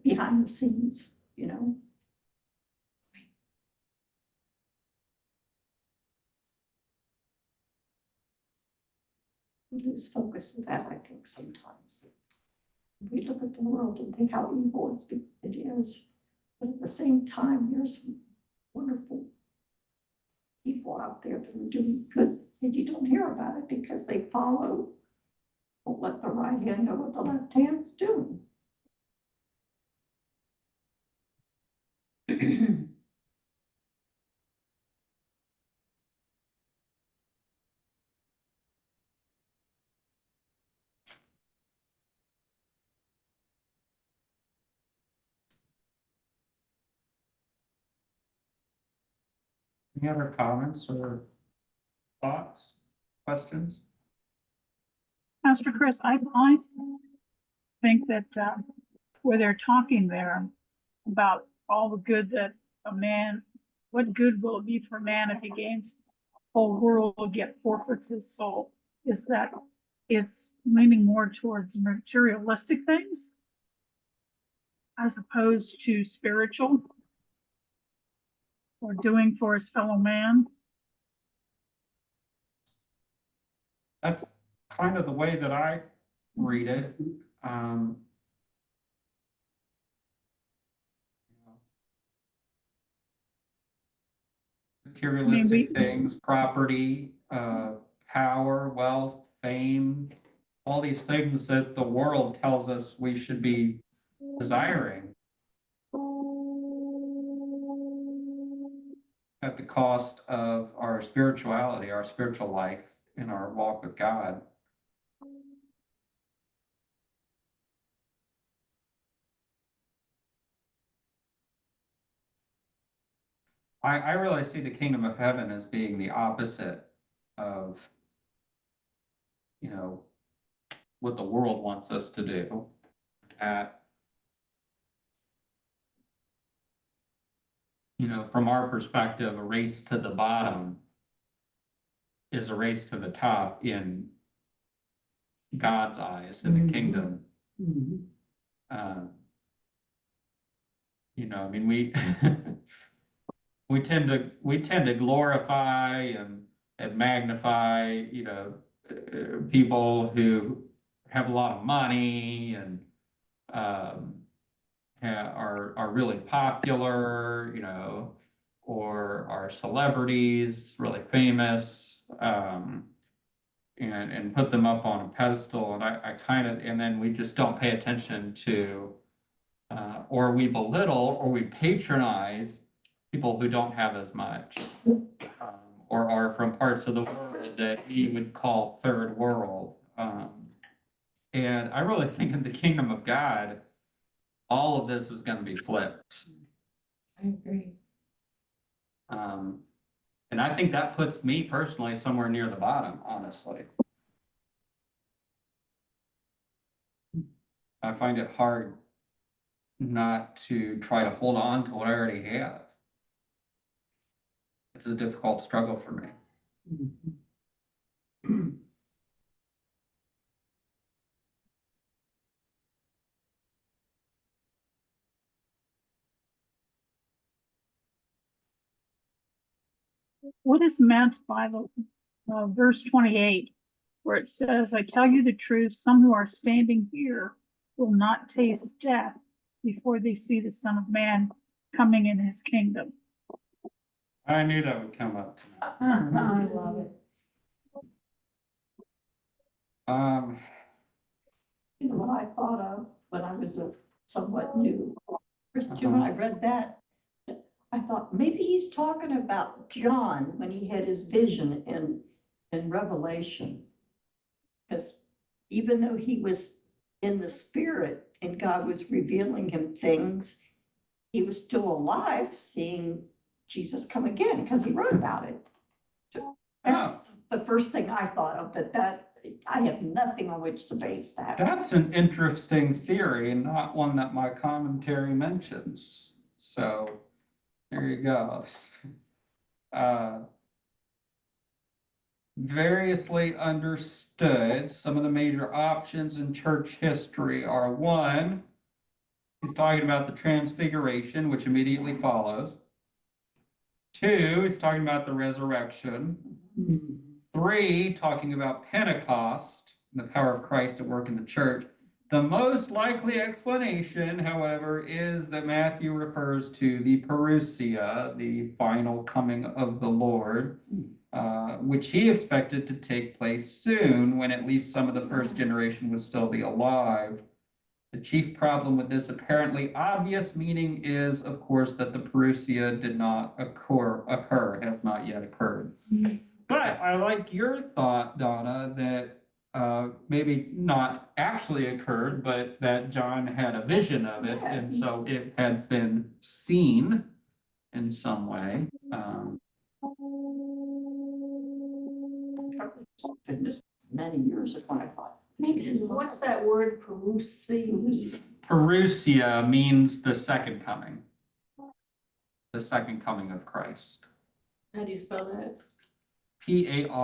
behind the scenes, We lose focus of that, I think, sometimes. We look at the world and think how evil it is, but at the same time, there's some wonderful people out there that are doing good, and you don't hear about it because they follow what the right hand know what the left hand's doing. Any other comments or thoughts, questions? Pastor Chris, I think that, where they're talking there about all the good that a man, what good will it be for man if he gains the whole world yet forfeits his soul? Is that it's leaning more towards materialistic things as opposed to spiritual or doing for his fellow man? That's kind of the way that I read it. Materialistic things, property, power, wealth, fame, all these things that the world tells us we should be desiring at the cost of our spirituality, our spiritual life, and our walk with God. I really see the kingdom of heaven as being the opposite of, you know, what the world wants us to do. You know, from our perspective, a race to the bottom is a race to the top in God's eyes, in the kingdom. You know, I mean, we we tend to glorify and magnify, you know, people who have a lot of money and are really popular, you know, or are celebrities, really famous, and put them up on a pedestal. And I kind of, and then we just don't pay attention to, or we belittle or we patronize people who don't have as much, or are from parts of the world that we would call third world. And I really think in the kingdom of God, all of this is going to be flipped. I agree. And I think that puts me personally somewhere near the bottom, honestly. I find it hard not to try to hold on to what I already have. It's a difficult struggle for me. What is meant by the verse 28, where it says, I tell you the truth, some who are standing here will not taste death before they see the Son of Man coming in his kingdom. I knew that would come up tonight. I love it. You know what I thought of when I was a somewhat new Christian, when I read that, I thought maybe he's talking about John when he had his vision in Revelation. Because even though he was in the spirit and God was revealing him things, he was still alive seeing Jesus come again because he wrote about it. So that's the first thing I thought of, but that I have nothing on which to base that. That's an interesting theory and not one that my commentary mentions. So there you go. Variously understood, some of the major options in church history are: one, he's talking about the transfiguration, which immediately follows. Two, he's talking about the resurrection. 3, talking about Pentecost, and the power of Christ at work in the church. The most likely explanation, however, is that Matthew refers to the parousia, the final coming of the Lord, which he expected to take place soon, when at least some of the first generation would still be alive. The chief problem with this apparently obvious meaning is, of course, that the parousia did not occur, has not yet occurred. But I like your thought, Donna, that maybe not actually occurred, but that John had a vision of it, and so it had been seen in some way. And this many years ago, I thought, maybe it's What's that word, Perusi? Parousia means the second coming. The second coming of Christ. How do you spell that? Parousia.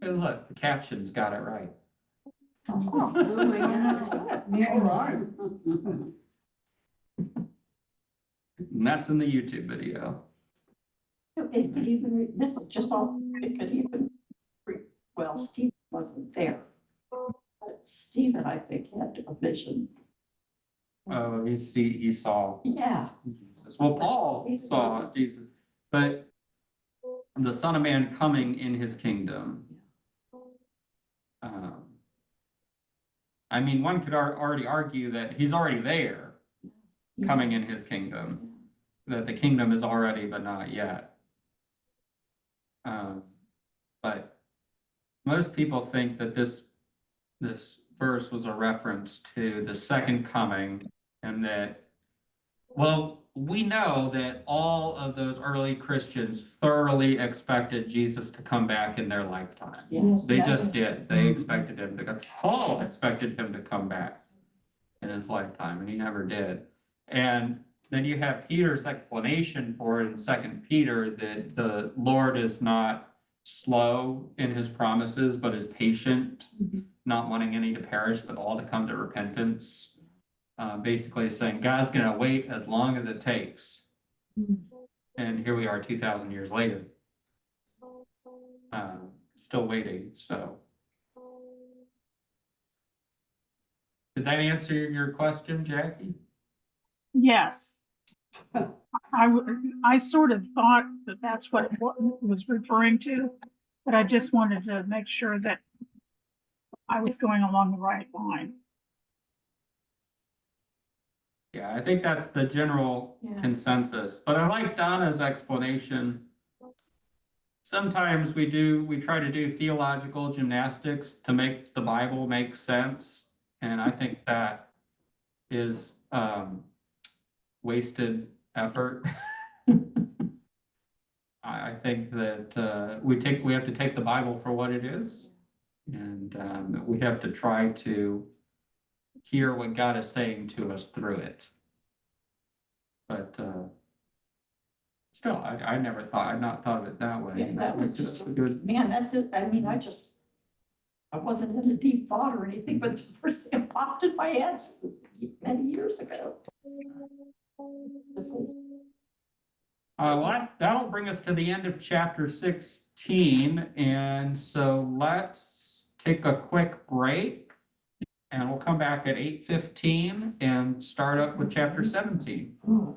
And look, the captions got it right. Oh my gosh. All right. And that's in the YouTube video. It could even, this is just all, it could even, well, Stephen wasn't there. But Stephen, I think, had a vision. Oh, he saw Yeah. Jesus. Well, Paul saw Jesus, but the Son of Man coming in his kingdom. I mean, one could already argue that he's already there, coming in his kingdom, that the kingdom is already, but not yet. But most people think that this verse was a reference to the second coming, and that, well, we know that all of those early Christians thoroughly expected Jesus to come back in their lifetime. Yes. They that just was- did. They expected him to come. Paul expected him to come back in his lifetime, and he never did. And then you have Peter's explanation for it in 2 Peter, that the Lord is not slow in his promises, but is patient, not wanting any to perish, but all to come to repentance. Basically saying God's going to wait as long as it takes. And here we are 2,000 years later. Still waiting, so. Did that answer your question, Jackie? Yes. I sort of thought that that's what it was referring to, but I just wanted to make sure that I was going along the right line. Yeah, I think that's the general consensus, but I like Donna's explanation. Sometimes we try to do theological gymnastics to make the Bible make sense, and I think that is wasted effort. I think that we have to take the Bible for what it is, and we have to try to hear what God is saying to us through it. But still, I've not thought of it that way. Yeah, that was just just- a good. Man, I mean, I wasn't in a deep thought or anything, but it's the first thing that popped in my head was many years ago. Well, that'll bring us to the end of chapter 16, and so let's take a quick break, and we'll come back at 8:15 and start up with chapter 17. Oh,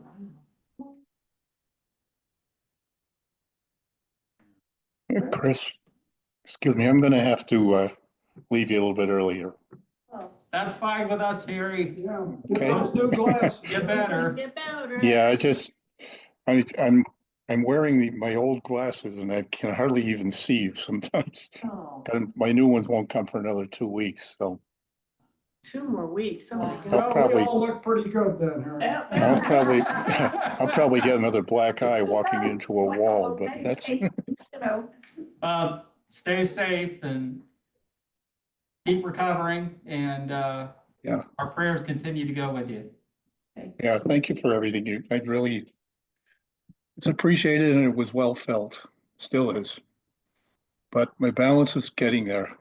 Chris, excuse me, I'm gonna have to leave you a little bit earlier. oh. That's fine with us, Harry. Yeah, Okay. get those new glasses. Get better. Get better. Yeah, I'm wearing my old glasses and I can hardly even see you sometimes. Oh. And my new ones won't come for another 2 weeks, so 2 more weeks. Oh my Wow. God. Well, probably- we all look pretty good then, Harry. I'll probably get another black eye walking into a wall, but that's, You know, Stay safe and keep recovering, and Yeah. our prayers continue to go with you. yeah, thank you for everything. It's appreciated and it was well felt, still is. But my balance is getting there.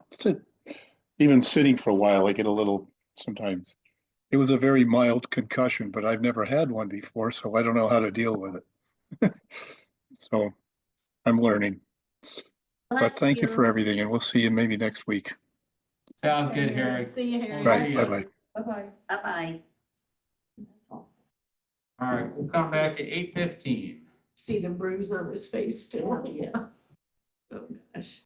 Even sitting for a while, I get a little, sometimes it was a very mild concussion, but I've never had one before, so I don't know how to deal with it. So I'm learning. But thank you for everything, and we'll see you maybe next week. Sounds good, Harry. See you, Harry. We'll Right, see ya. bye-bye. Bye-bye. Bye-bye. All right, we'll come back at 8:15. See the bruise on his face still, yeah. Oh, gosh.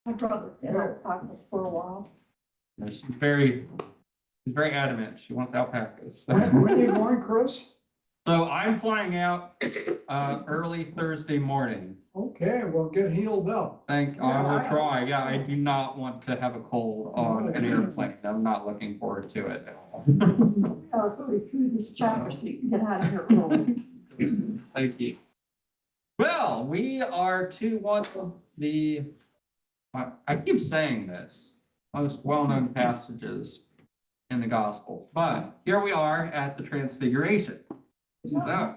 My brother did alpacas for a while. She's very adamant. She wants alpacas. When are you going, Chris? So I'm flying out, early Thursday morning. Okay, well, get healed up. I will try. Yeah, I do not want to have a cold on an airplane. I'm not looking forward to it. Hurry through this chapter so you can get out of here early. Thank you. Well, we are to one of the, I keep saying this, most well-known passages in the gospel, but here we are at the Transfiguration. So,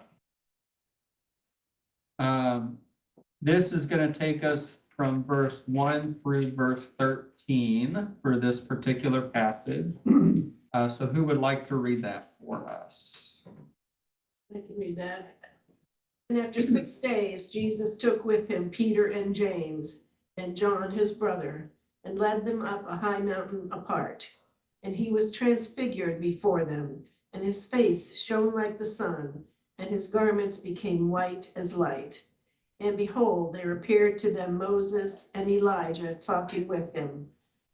this is going to take us from verse 1 through verse 13 for this particular passage. So who would like to read that for us? I can read that. And after 6 days, Jesus took with him Peter and James and John, his brother, and led them up a high mountain apart. And he was transfigured before them, and his face shone like the sun, and his garments became white as light. And behold, there appeared to them Moses and Elijah talking with him.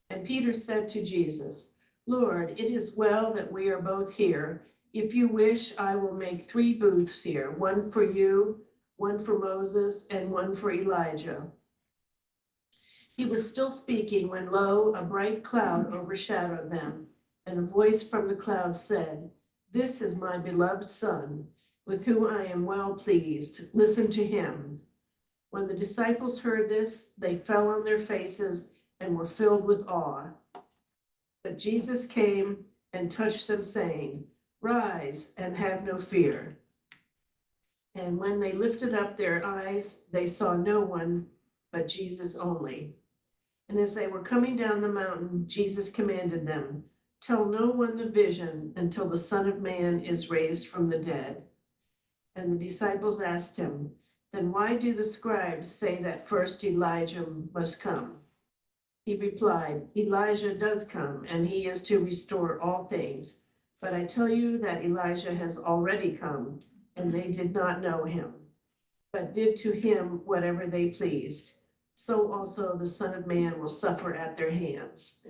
And Peter said to Jesus, Lord, it is well that we are both here. If you wish, I will make 3 booths here, one for you, one for Moses, and one for Elijah. He was still speaking when, lo, a bright cloud overshadowed them, and a voice from the cloud said, This is my beloved Son, with whom I am well pleased. Listen to him. When the disciples heard this, they fell on their faces and were filled with awe. But Jesus came and touched them, saying, Rise and have no fear. And when they lifted up their eyes, they saw no one but Jesus only. And as they were coming down the mountain, Jesus commanded them, Tell no one the vision until the Son of Man is raised from the dead. And the disciples asked him, Then why do the scribes say that first Elijah must come? He replied, Elijah does come, and he is to restore all things. But I tell you that Elijah has already come, and they did not know him, but did to him whatever they pleased. So also the Son of Man will suffer at their hands.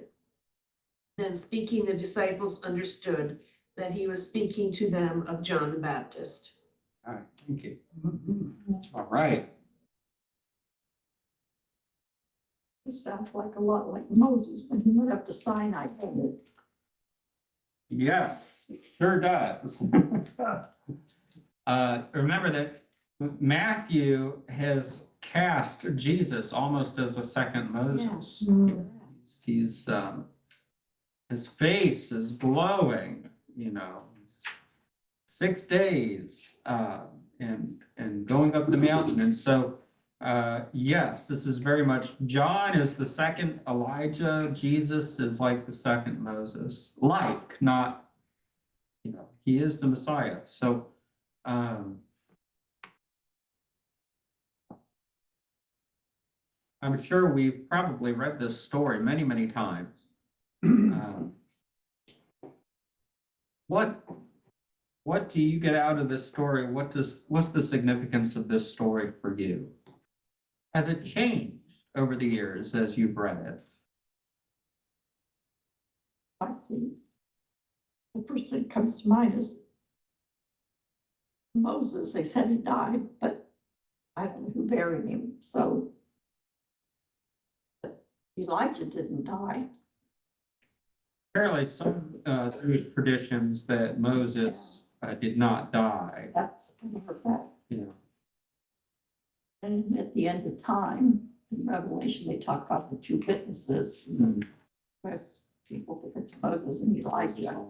Then speaking, the disciples understood that he was speaking to them of John the Baptist. All right, thank you. All right. This sounds like a lot like Moses when he went up to Sinai. Doesn't it? Yes, sure does. Remember that Matthew has cast Jesus almost as a second Moses. He's his face is glowing, 6 days, and going up the mountain. And so, yes, this is very much, John is the second Elijah. Jesus is like the second Moses, not, he is the Messiah. So, I'm sure we've probably read this story many, many times. What do you get out of this story? What's the significance of this story for you? Has it changed over the years as you've read it? I see. The first thing that comes to mind is Moses. They said he died, but I don't know who buried him. So Elijah didn't die. Apparently, some Jewish traditions that Moses did not die. That's, I heard that. Yeah. And at the end of time, in Revelation, they talk about the 2 witnesses. Mhm. Most people think it's Moses and Elijah.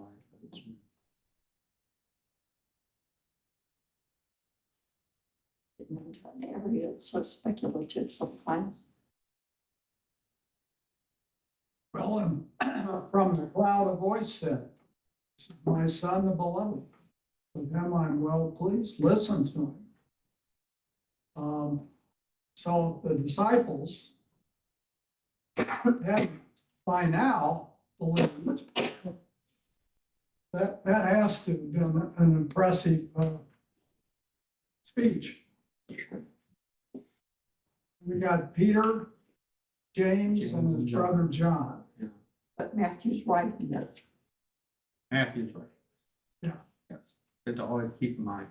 Into an area that's so speculative sometimes. Well, and from the cloud a voice said, "This is my son, the beloved. With him I'm well pleased. Listen to him." So the disciples had by now believed that has to have been an impressive speech. We got Peter James and his brother John. But Matthew's right in this. Matthew's right. Yeah. Yes, good to always keep in mind.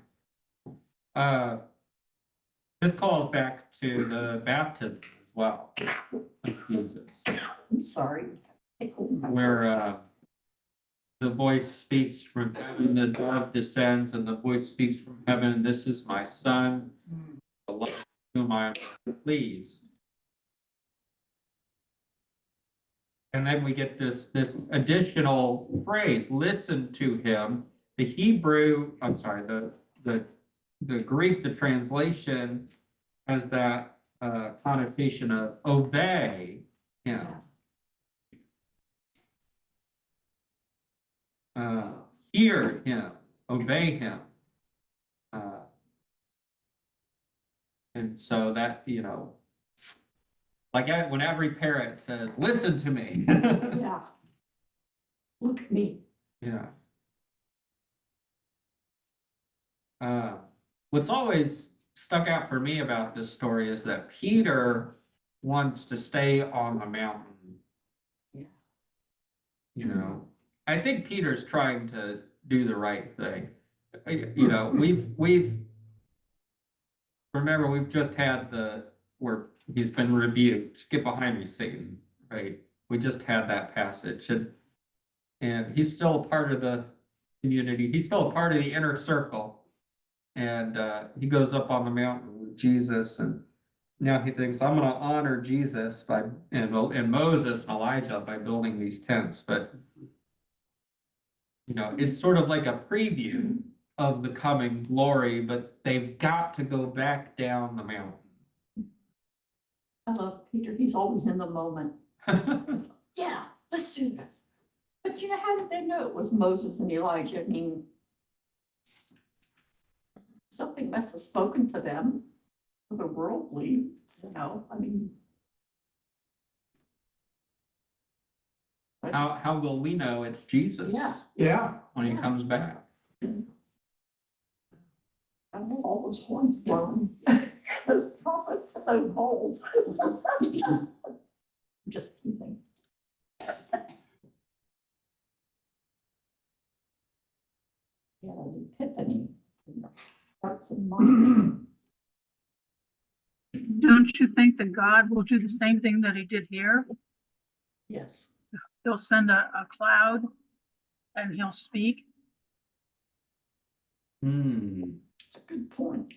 This calls back to the baptism as well of Jesus, I'm sorry. where the voice speaks from heaven, the dove descends, and the voice speaks from heaven, "This is my son, beloved, whom I am pleased." And then we get this additional phrase, "Listen to him." The Hebrew, I'm sorry, the Greek, the translation has that connotation of obey him. Hear him, obey him. And so that, like when every parent says, "Listen to me." Yeah. Look at me. Yeah. What's always stuck out for me about this story is that Peter wants to stay on the mountain. Yeah. I think Peter's trying to do the right thing. Remember, we've just had where he's been rebuked, "Get behind me, Satan," right? We just had that passage, and he's still a part of the community. He's still a part of the inner circle. And he goes up on the mountain with Jesus, and now he thinks, "I'm going to honor Jesus and Moses and Elijah by building these tents." But it's sort of like a preview of the coming glory, but they've got to go back down the mountain. I love Peter. He's always in the moment. Yeah, let's do this. But how did they know it was Moses and Elijah? I mean, something must have spoken to them, otherworldly, I mean. How will we know it's Jesus? Yeah, When he comes back? I know all those horns blowing, those trumpets, and those bowls. I'm just teasing. Yeah, an epiphany in the hearts and minds. Don't you think that God will do the same thing that he did here? Yes. He'll send a cloud and he'll speak. It's a good point.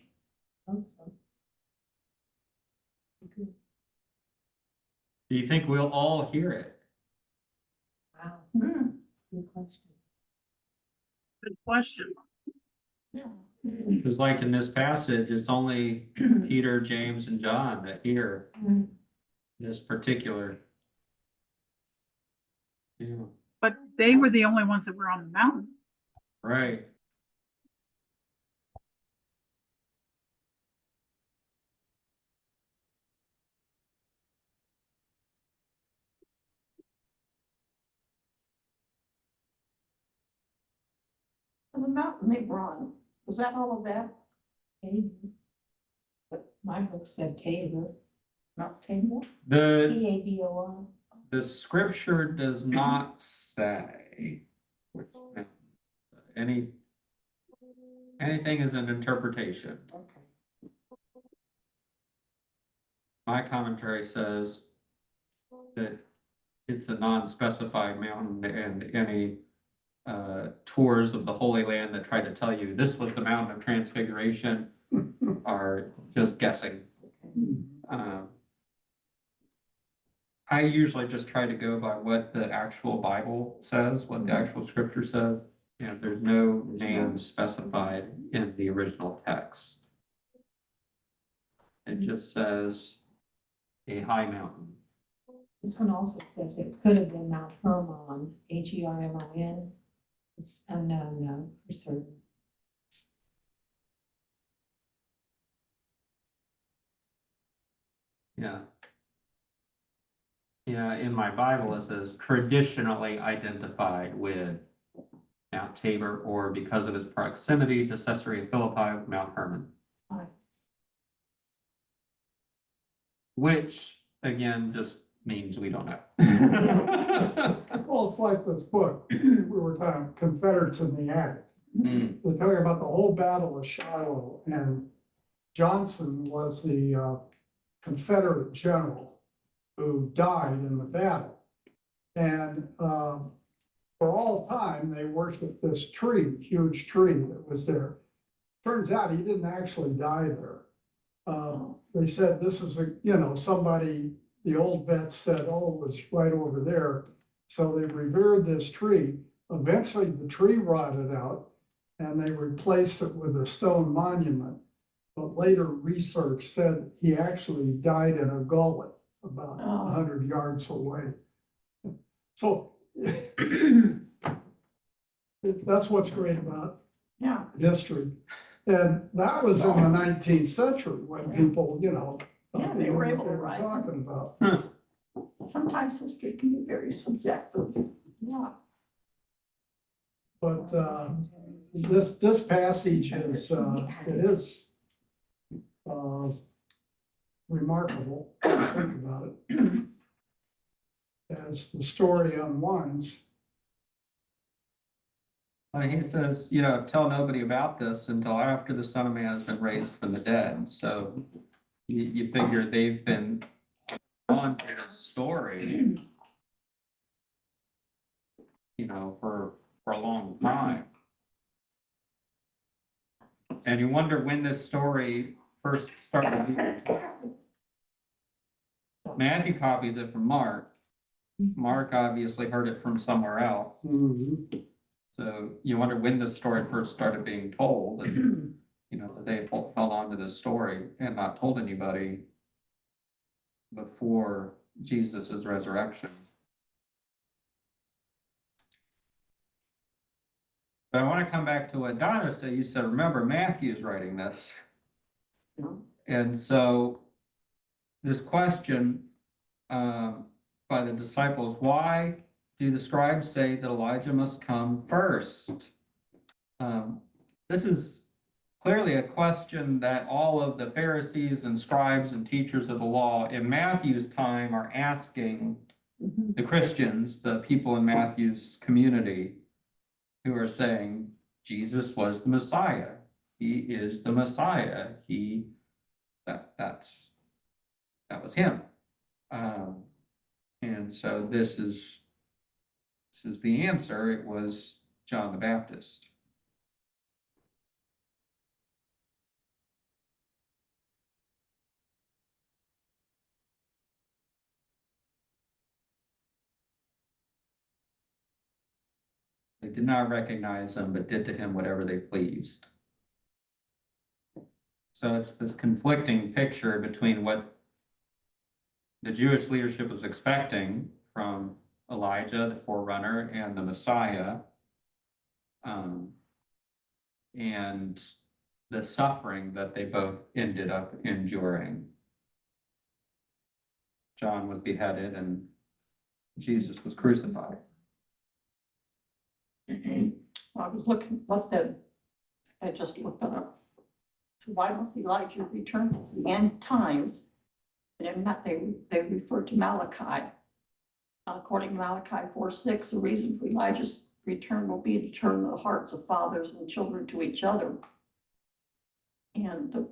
Do you think we'll all hear it? Wow, Hmm, good question. Good question. yeah. Because like in this passage, it's only Peter, James, and John that hear this particular. Yeah, But they were the only ones that were on the mountain. right. And the mountain they were on, was that all of that? Tabor. But my book said Tabor, Mount Tabor? The Tabor. the scripture does not say which mountain. Anything is an interpretation. Okay. My commentary says that it's a non-specified mountain, and any tours of the Holy Land that try to tell you this was the Mountain of Transfiguration are just guessing. I usually just try to go by what the actual Bible says, what the actual scripture says, and there's no name specified in the original text. It just says a high mountain. This one also says it could have been Mount Hermon, Hermon. It's unknown, no, for certain. Yeah. Yeah, in my Bible, it says traditionally identified with Mount Tabor, or because of its proximity to Caesarea Philippi, Mount Hermon. Right. Which, again, just means, we don't know. Well, it's like this book, we were talking Confederates in the Attic. Hmm. They're talking about the whole Battle of Shiloh, and Johnson was the Confederate general who died in the battle. And for all time, they worshiped this tree, huge tree that was there. Turns out he didn't actually die there. They said this is somebody, the old vets said, oh, it was right over there. So they revered this tree. Eventually, the tree rotted out and they replaced it with a stone monument. But later research said he actually died in a gully about 100 yards away. So that's what's great about Yeah, history. And that was in the 19th century when people, Yeah, they were knew able what to they were write. talking about. sometimes history can be very subjective. Yeah. But this passage is, it is remarkable, if you think about it. As the story unwinds. He says, tell nobody about this until after the Son of Man has been raised from the dead. So you figure they've been on to this story, for a long time. And you wonder when this story first started. Matthew copies it from Mark. Mark obviously heard it from somewhere else. Mhm. So you wonder when this story first started being told, and, that they held on to this story and not told anybody before Jesus's resurrection. But I want to come back to what Donna said. You said, remember, Matthew's writing this. Yeah. And so this question by the disciples, why do the scribes say that Elijah must come first? This is clearly a question that all of the Pharisees and scribes and teachers of the law in Matthew's time are asking the Christians, the people in Matthew's community, who are saying Jesus was the Messiah. He is the Messiah. That was him. And so this is the answer. It was John the Baptist. They did not recognize him, but did to him whatever they pleased. So it's this conflicting picture between what the Jewish leadership was expecting from Elijah, the forerunner, and the Messiah, and the suffering that they both ended up enduring. John was beheaded and Jesus was crucified. I was looking, I just looked that up. So why don't Elijah return at the end times? And in that they refer to Malachi. According to Malachi 4:6, the reason for Elijah's return will be to turn the hearts of fathers and children to each other. And the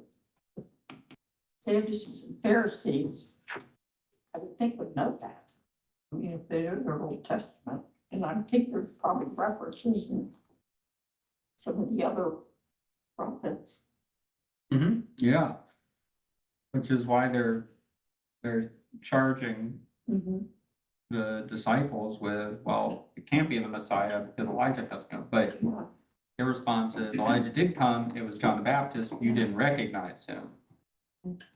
Sadducees and Pharisees, I would think would know that. I mean, if they know their Old Testament, and I think there's probably references in some of the other prophets. Yeah. Which is why they're charging the disciples with, well, it can't be the Messiah because Elijah has come. But Yeah. their response is, Elijah did come, it was John the Baptist, you didn't recognize him.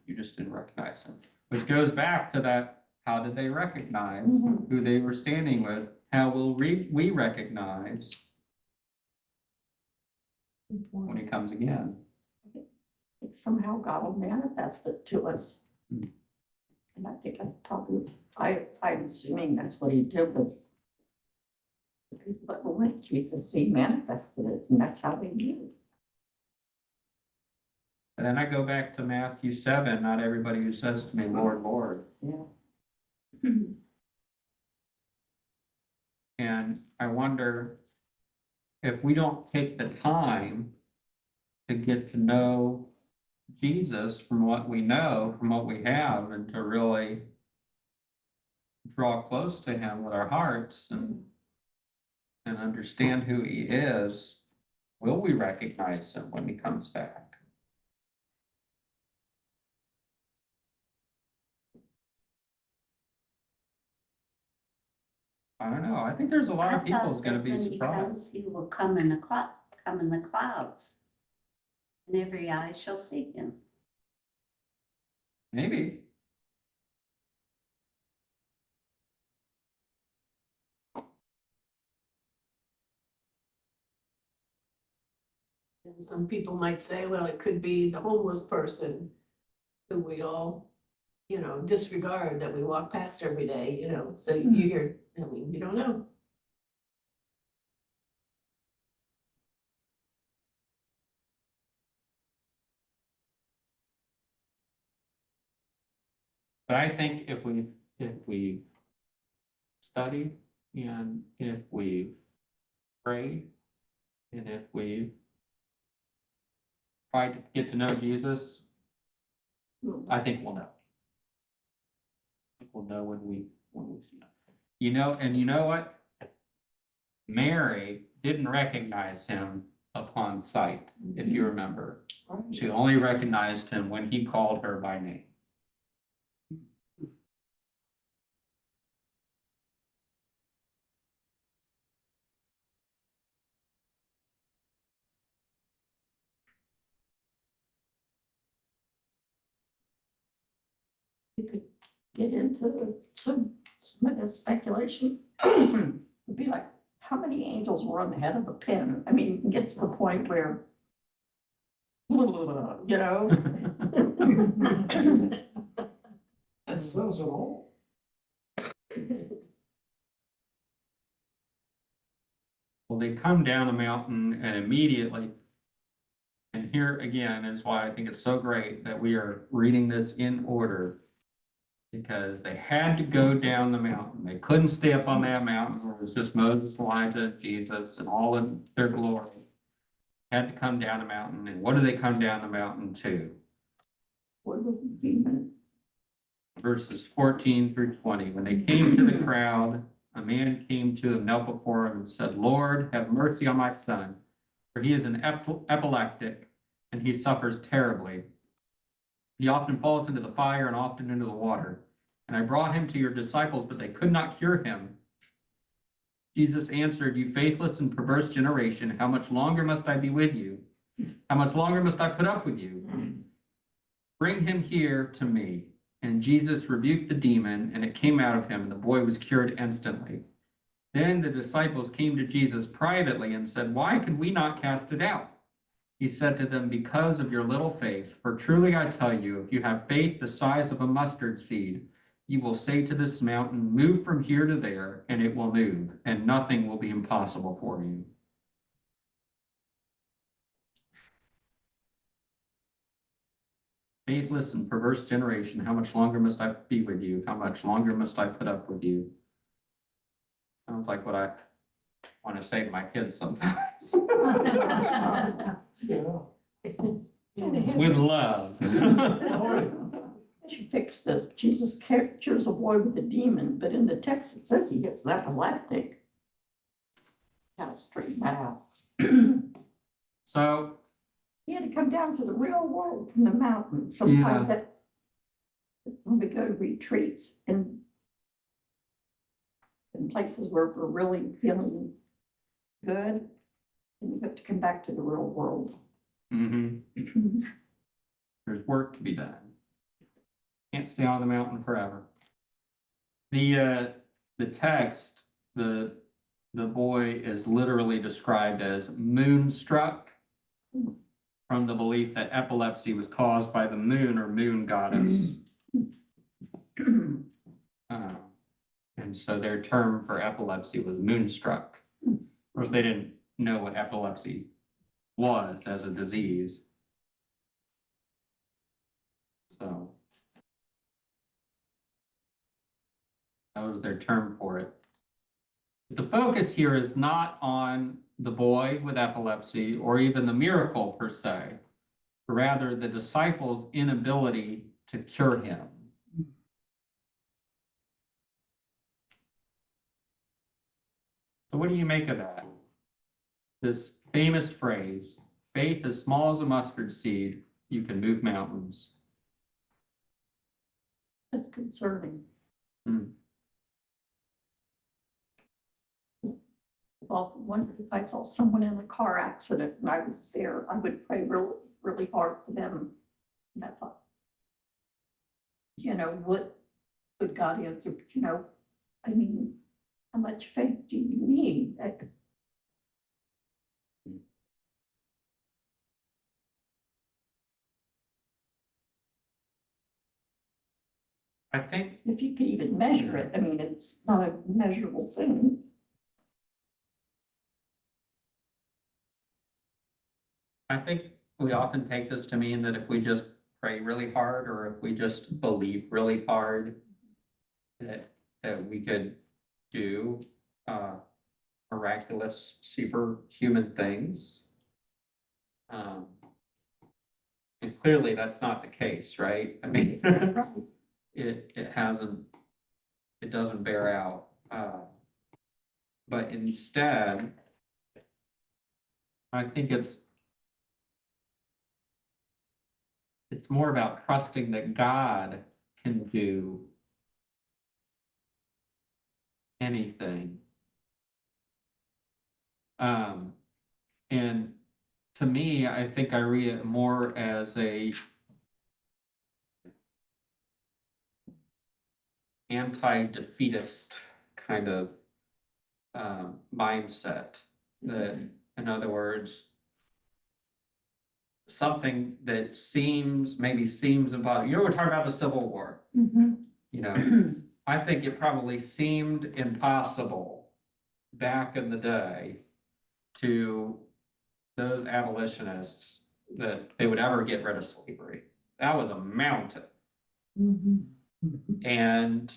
You just didn't recognize him. Which goes back to that, how did they recognize who they were standing with? How will we recognize when he comes again? It somehow God will manifest it to us. Hmm. And I think that's probably, I'm assuming that's what he did, but when Jesus, he manifested it, and that's how they knew. And then I go back to Matthew 7, not everybody who says to me, Lord, Lord. Yeah. And I wonder if we don't take the time to get to know Jesus from what we know, from what we have, and to really draw close to him with our hearts and understand who he is, will we recognize him when he comes back? I don't know. I think there's a lot of people who's gonna be surprised. He will come in come in the clouds. And every eye shall see him. Maybe. And some people might say, well, it could be the homeless person who we all, disregard, that we walk past every day, so you hear, you don't know. But I think if we study and if we pray and if we try to get to know Jesus, I think we'll know. I think we'll know when we see him. And you know what? Mary didn't recognize him upon sight, if you remember. She only recognized him when he called her by name. We could get into some of the speculation. It'd be like, how many angels were on the head of a pin? I mean, you can get to the point where, you know? That says it all. Well, they come down the mountain and immediately, and here again is why I think it's so great that we are reading this in order. Because they had to go down the mountain. They couldn't stay up on that mountain where it was just Moses, Elijah, Jesus, and all in their glory. Had to come down the mountain. And what do they come down the mountain to? What was the demon? Verses 14 through 20. When they came to the crowd, a man came to them, knelt before him, and said, Lord, have mercy on my son, for he is an epileptic, and he suffers terribly. He often falls into the fire and often into the water. And I brought him to your disciples, but they could not cure him. Jesus answered, You faithless and perverse generation, how much longer must I be with you? How much longer must I put up with you? Bring him here to me. And Jesus rebuked the demon, and it came out of him, and the boy was cured instantly. Then the disciples came to Jesus privately and said, Why could we not cast it out? He said to them, Because of your little faith, for truly I tell you, if you have faith the size of a mustard seed, you will say to this mountain, Move from here to there, and it will move, and nothing will be impossible for you. Faithless and perverse generation, how much longer must I be with you? How much longer must I put up with you? Sounds like what I want to say to my kids sometimes. Yeah. With love. I should fix this. Jesus cures a boy with a demon, but in the text it says he gets epileptic. Gotta straighten that out. So, He had to come down to the real world from the mountain. Sometimes when we go to retreats in places where we're really feeling good, and you have to come back to the real world. there's work to be done. Can't stay on the mountain forever. The text, the boy is literally described as moonstruck, from the belief that epilepsy was caused by the moon or moon goddess. And so their term for epilepsy was moonstruck. Of course, they didn't know what epilepsy was as a disease. So was their term for it. The focus here is not on the boy with epilepsy or even the miracle per se, but rather the disciples' inability to cure him. So what do you make of that? This famous phrase, faith as small as a mustard seed, you can move mountains. That's concerning. Hmm. I've often wondered if I saw someone in a car accident and I was there, I would pray really, really hard for them. And I thought, what would God answer? I mean, how much faith do you need? I think If you could even measure it, I mean, it's not a measurable thing. we often take this to mean that if we just pray really hard, or if we just believe really hard, that we could do miraculous superhuman things. And clearly that's not the case, right? I mean, it doesn't bear out. But instead, I think it's more about trusting that God can do anything. And to me, I think I read it more as a anti-defeatist kind of mindset. That, in other words, something that maybe seems impossible. We're talking about the Civil War. I think it probably seemed impossible back in the day to those abolitionists that they would ever get rid of slavery. That was a mountain. And,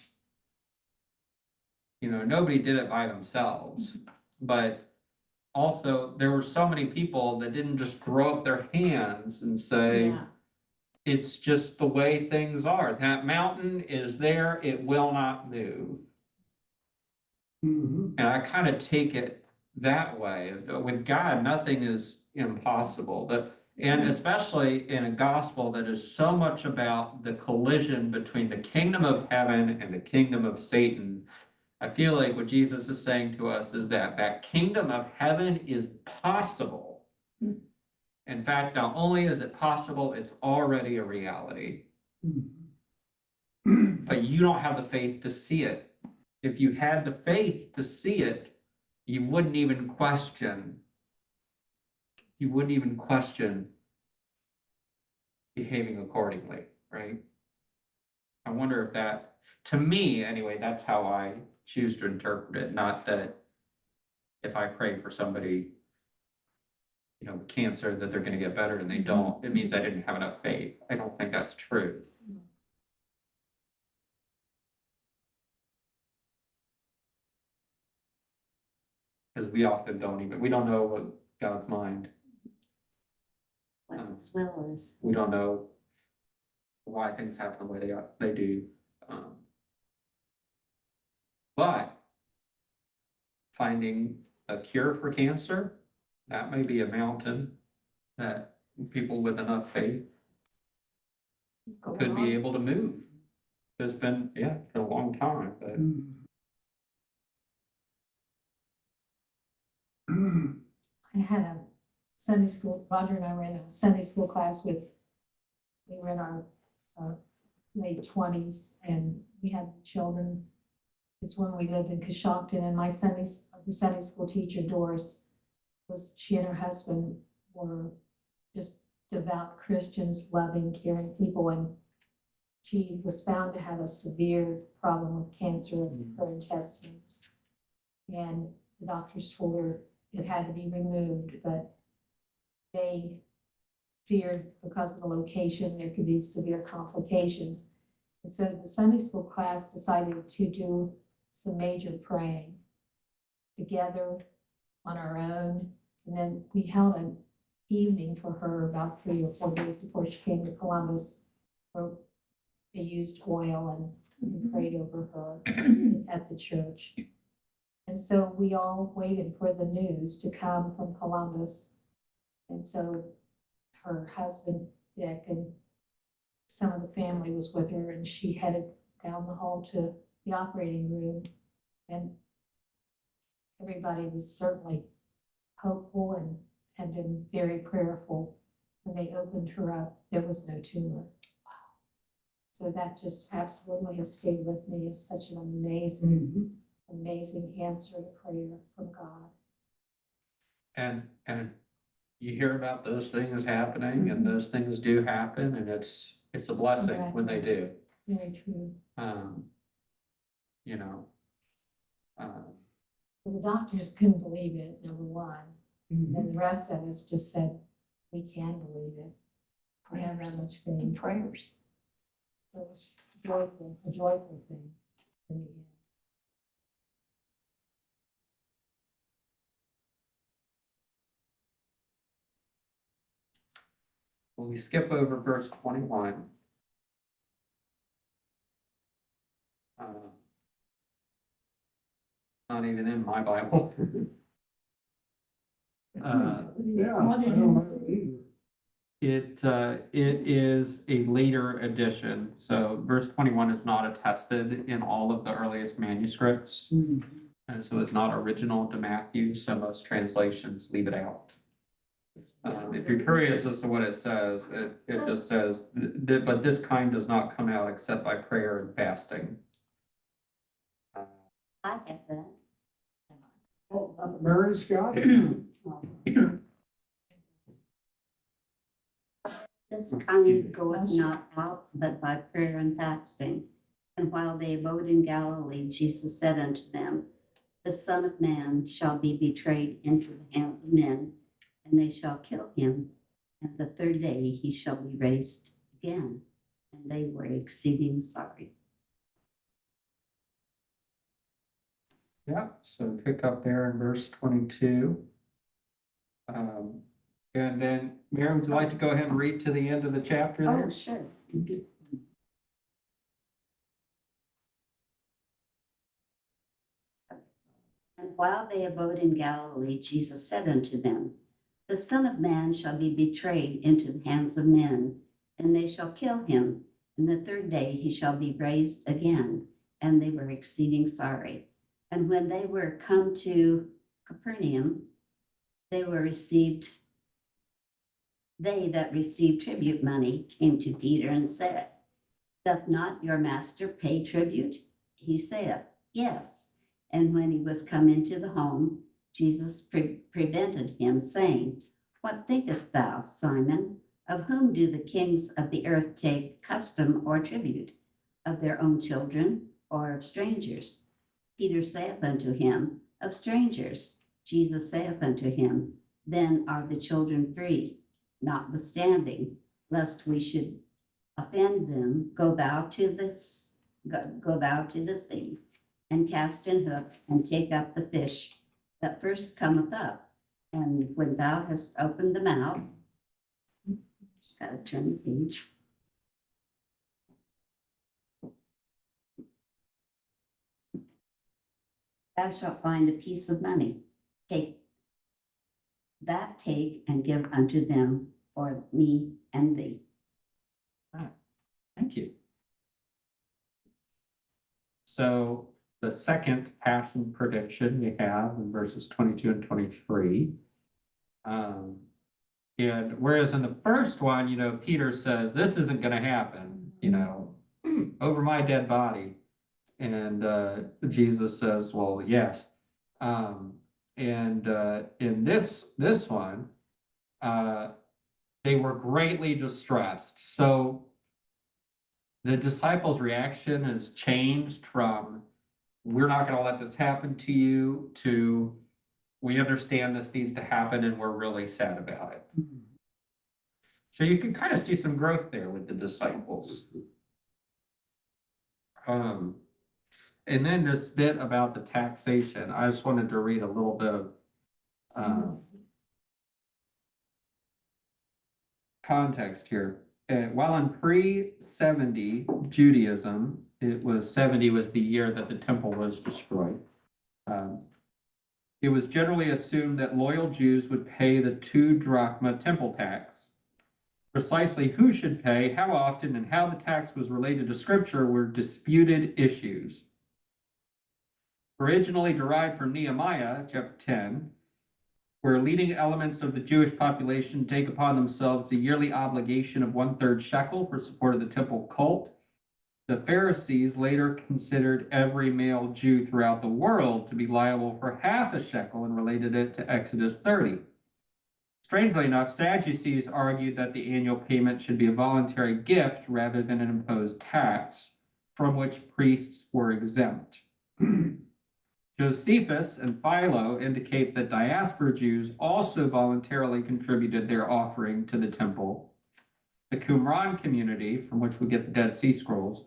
nobody did it by themselves. But also, there were so many people that didn't just throw up their hands and say, Yeah. it's just the way things are. That mountain is there, it will not move. Mhm. And I kind of take it that way. With God, nothing is impossible. And especially in a gospel that is so much about the collision between the kingdom of heaven and the kingdom of Satan, I feel like what Jesus is saying to us is that kingdom of heaven is possible. In fact, not only is it possible, it's already a reality. But you don't have the faith to see it. If you had the faith to see it, you wouldn't even question behaving accordingly, right? I wonder if that, to me anyway, that's how I choose to interpret it. Not that if I pray for somebody, with cancer, that they're going to get better and they don't, it means I didn't have enough faith. I don't think that's true. Because we often we don't know what God's mind. What His will is. We don't know why things happen the way they do. But finding a cure for cancer, that may be a mountain that people with enough faith could be able to move. It's been, for a long time, but I had a Sunday school, Roger and I were in a Sunday school class we were in our late 20s, and we had children. It's when we lived in Coshocton, and the Sunday school teacher, Doris, she and her husband were just devout Christians, loving, caring people, and she was found to have a severe problem with cancer of her intestines. And the doctors told her it had to be removed, but they feared because of the location, there could be severe complications. And so the Sunday school class decided to do some major praying together on our own. And then we held an evening for her about 3 or 4 days before she came to Columbus, where they used oil and prayed over her at the church. And so we all waited for the news to come from Columbus. And so her husband, Dick, and some of the family was with her, and she headed down the hall to the operating room. And everybody was certainly hopeful and been very prayerful. When they opened her up, there was no tumor. So that just absolutely has stayed with me as such an amazing, amazing answer to prayer from God. And you hear about those things happening, and those things do happen, and it's a blessing when they do. Very true. You know, The doctors couldn't believe it, number one. And the rest of us just said, we can believe it. We have that much faith. Prayers. So it was joyful, a joyful thing in the end. when we skip over verse 21. Not even in my Bible. Yeah, I don't have it either. It is a later addition, so verse 21 is not attested in all of the earliest manuscripts. And so it's not original to Matthew, so most translations leave it out. If you're curious as to what it says, it just says, but this kind does not come out except by prayer and fasting. I get that. Oh, Mary's got it. This kind goeth not out but by prayer and fasting. And while they abode in Galilee, Jesus said unto them, the Son of Man shall be betrayed into the hands of men, and they shall kill him. And the third day he shall be raised again. And they were exceeding sorry. Yeah, so pick up there in verse 22. And then, Mary, would you like to go ahead and read to the end of the chapter there? Oh, sure. And while they abode in Galilee, Jesus said unto them, the Son of Man shall be betrayed into the hands of men, and they shall kill him. And the third day he shall be raised again. And they were exceeding sorry. And when they were come to Capernaum, they that received tribute money came to Peter and said, doth not your master pay tribute? He saith, yes. And when he was come into the home, Jesus prevented him, saying, what thinkest thou, Simon? Of whom do the kings of the earth take custom or tribute? Of their own children or of strangers? Peter saith unto him, of strangers. Jesus saith unto him, then are the children free. Notwithstanding, lest we should offend them, go thou to the sea, and cast an hook, and take up the fish that first cometh up. And when thou hast opened the mouth, gotta turn the page. Thou shalt find a piece of money. Take and give unto them for me and thee. Thank you. So the second passion prediction we have in verses 22 and 23. And whereas in the first one, Peter says, this isn't going to happen, over my dead body. And Jesus says, well, yes. And in this one, they were greatly distressed. So the disciples' reaction has changed from, we're not going to let this happen to you, to, we understand this needs to happen and we're really sad about it. So you can kind of see some growth there with the disciples. and then this bit about the taxation, I just wanted to read a little bit of context here. While in pre-70 Judaism, it was 70 was the year that the temple was destroyed. It was generally assumed that loyal Jews would pay the 2 drachma temple tax. Precisely who should pay, how often, and how the tax was related to scripture were disputed issues. Originally derived from Nehemiah, chapter 10, where leading elements of the Jewish population take upon themselves a yearly obligation of 1/3 shekel for support of the temple cult. The Pharisees later considered every male Jew throughout the world to be liable for 1/2 shekel and related it to Exodus 30. Strangely enough, Sadducees argued that the annual payment should be a voluntary gift rather than an imposed tax, from which priests were exempt. Josephus and Philo indicate that diaspora Jews also voluntarily contributed their offering to the temple. The Qumran community, from which we get the Dead Sea Scrolls,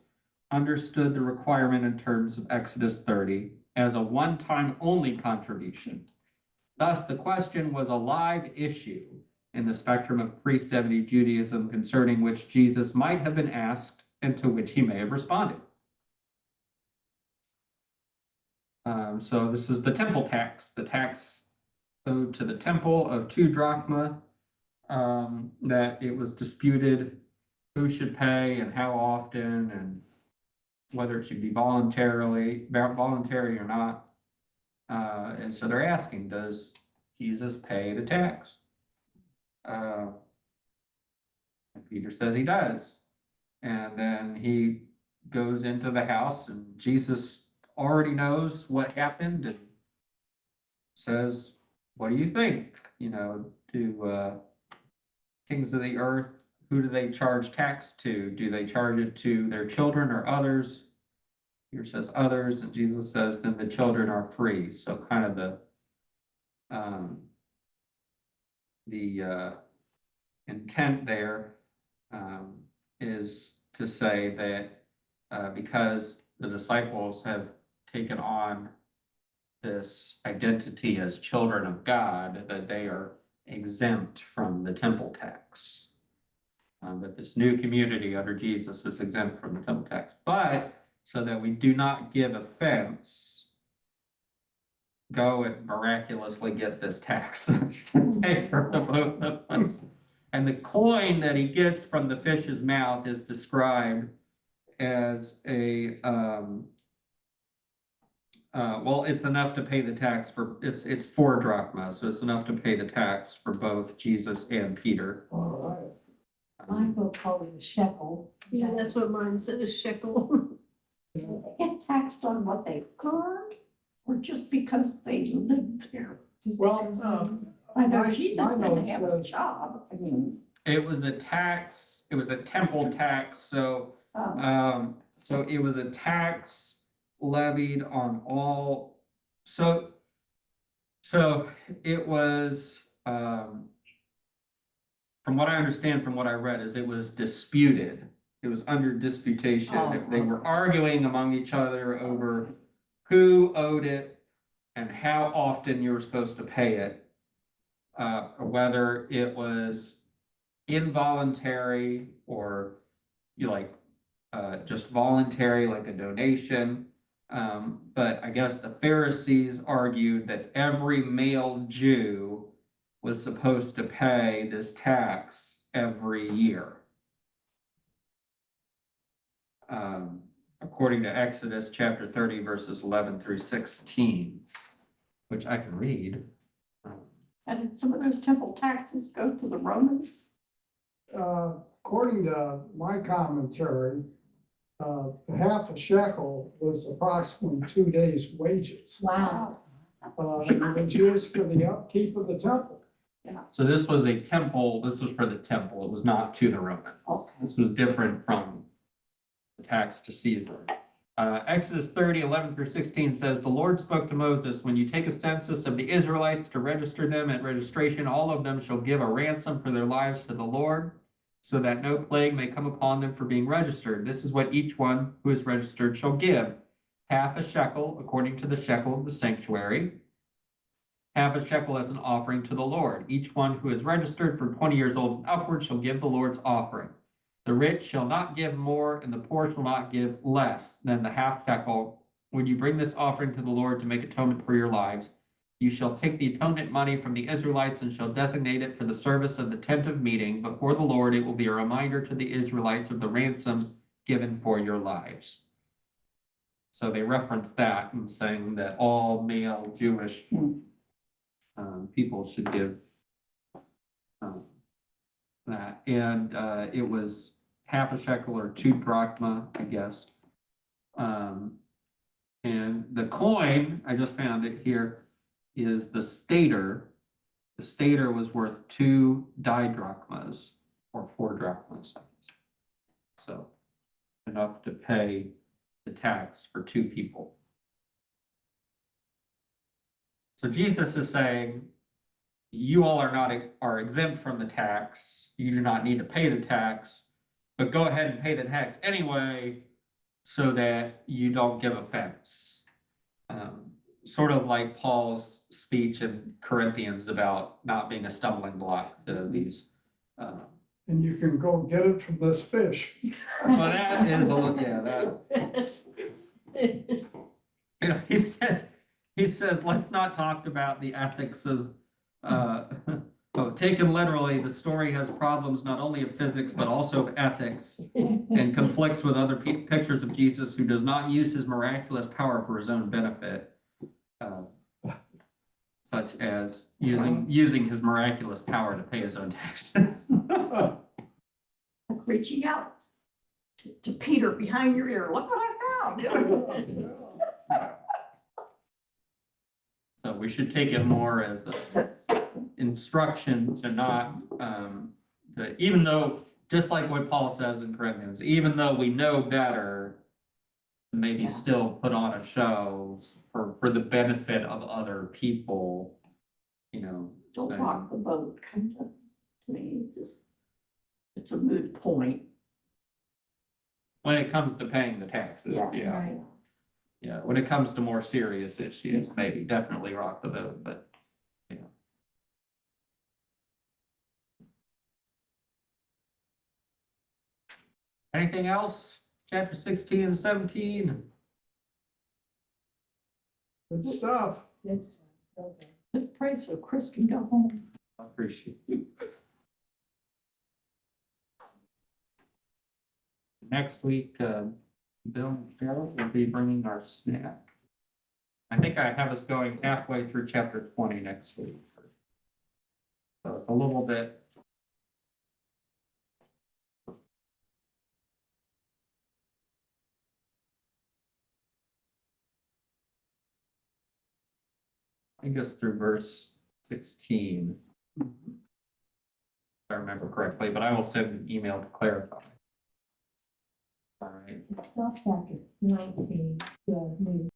understood the requirement in terms of Exodus 30 as a one-time only contribution. Thus, the question was a live issue in the spectrum of pre-70 Judaism concerning which Jesus might have been asked and to which he may have responded. So this is the temple tax, the tax owed to the temple of 2 drachma, that it was disputed who should pay and how often and whether it should be voluntary or not. And so they're asking, does Jesus pay the tax? And Peter says he does. And then he goes into the house and Jesus already knows what happened and says, what do you think? You know, do kings of the earth, who do they charge tax to? Do they charge it to their children or others? Peter says others, and Jesus says, then the children are free. So kind of the intent there is to say that because the disciples have taken on this identity as children of God, that they are exempt from the temple tax. That this new community under Jesus is exempt from the temple tax. But so that we do not give offense, go and miraculously get this tax. Pay for the both of us. And the coin that he gets from the fish's mouth is described as a well, it's enough to pay the tax for it's 4 drachma, so it's enough to pay the tax for both Jesus and Peter. All right. Mine will call it a shekel. Yeah, that's what mine says, shekel. They get taxed on what they've earned or just because they live there? Well, I know my- Jesus my didn't note have a says- job. I mean, It was a tax, it was a temple tax, so so it was a tax levied on all, so it was, from what I understand, from what I read, is it was disputed. It was under disputation. They were arguing among each other over who owed it and how often you were supposed to pay it. Or whether it was involuntary or just voluntary, like a donation. But I guess the Pharisees argued that every male Jew was supposed to pay this tax every year. According to Exodus chapter 30, verses 11 through 16, which I can read. and some of those temple taxes go to the Romans. According to my commentary, 1/2 shekel was approximately 2 days' wages. Wow. It was used for the upkeep of the temple. So this was a temple, this was for the temple, it was not to the Roman. Okay. This was different from the tax to Caesar. Exodus 30, 11 through 16 says, the Lord spoke to Moses, when you take a census of the Israelites to register them at registration, all of them shall give a ransom for their lives to the Lord, so that no plague may come upon them for being registered. This is what each one who is registered shall give. half a shekel according to the shekel of the sanctuary, half a shekel as an offering to the Lord. Each one who is registered from 20 years old and upward shall give the Lord's offering. The rich shall not give more, and the poor shall not give less than the half shekel. When you bring this offering to the Lord to make atonement for your lives, you shall take the atonement money from the Israelites and shall designate it for the service of the tent of meeting. Before the Lord, it will be a reminder to the Israelites of the ransom given for your lives. So they reference that and saying that all male Jewish people should give that. And it was half a shekel or 2 drachma, I guess. And the coin, I just found it here, is the stater. The stater was worth 2 didrachmas or 4 drachmas. So enough to pay the tax for 2 people. So Jesus is saying, you all are exempt from the tax. You do not need to pay the tax, but go ahead and pay the tax anyway, so that you don't give offense. Sort of like Paul's speech in Corinthians about not being a stumbling block to these. And you can go get it from this fish. Well, that is a little, yeah, that. You know, he says, let's not talk about the ethics of, taken literally, the story has problems not only of physics, but also of ethics, and conflicts with other pictures of Jesus who does not use his miraculous power for his own benefit, such as using his miraculous power to pay his own taxes. Like reaching out to Peter behind your ear, look what I found. So we should take it more as an instruction to not, even though, just like what Paul says in Corinthians, even though we know better, maybe still put on a show for the benefit of other people, you know. Don't saying- rock the boat, kind of, to me, it's a moot point. When it comes to paying the taxes, yeah. Right. Yeah, when it comes to more serious issues, maybe definitely rock the boat, but, yeah. Anything else? Chapter 16 and 17? Good stuff. That's, okay. Let's pray so Chris can go home. I appreciate it. Next week, Bill and Carol will be bringing our snack. I think I have us going halfway through chapter 20 next week. So it's a little bit. I think it's through verse 16. If I remember correctly, but I will send an email to clarify. All right. It stops after 19, the new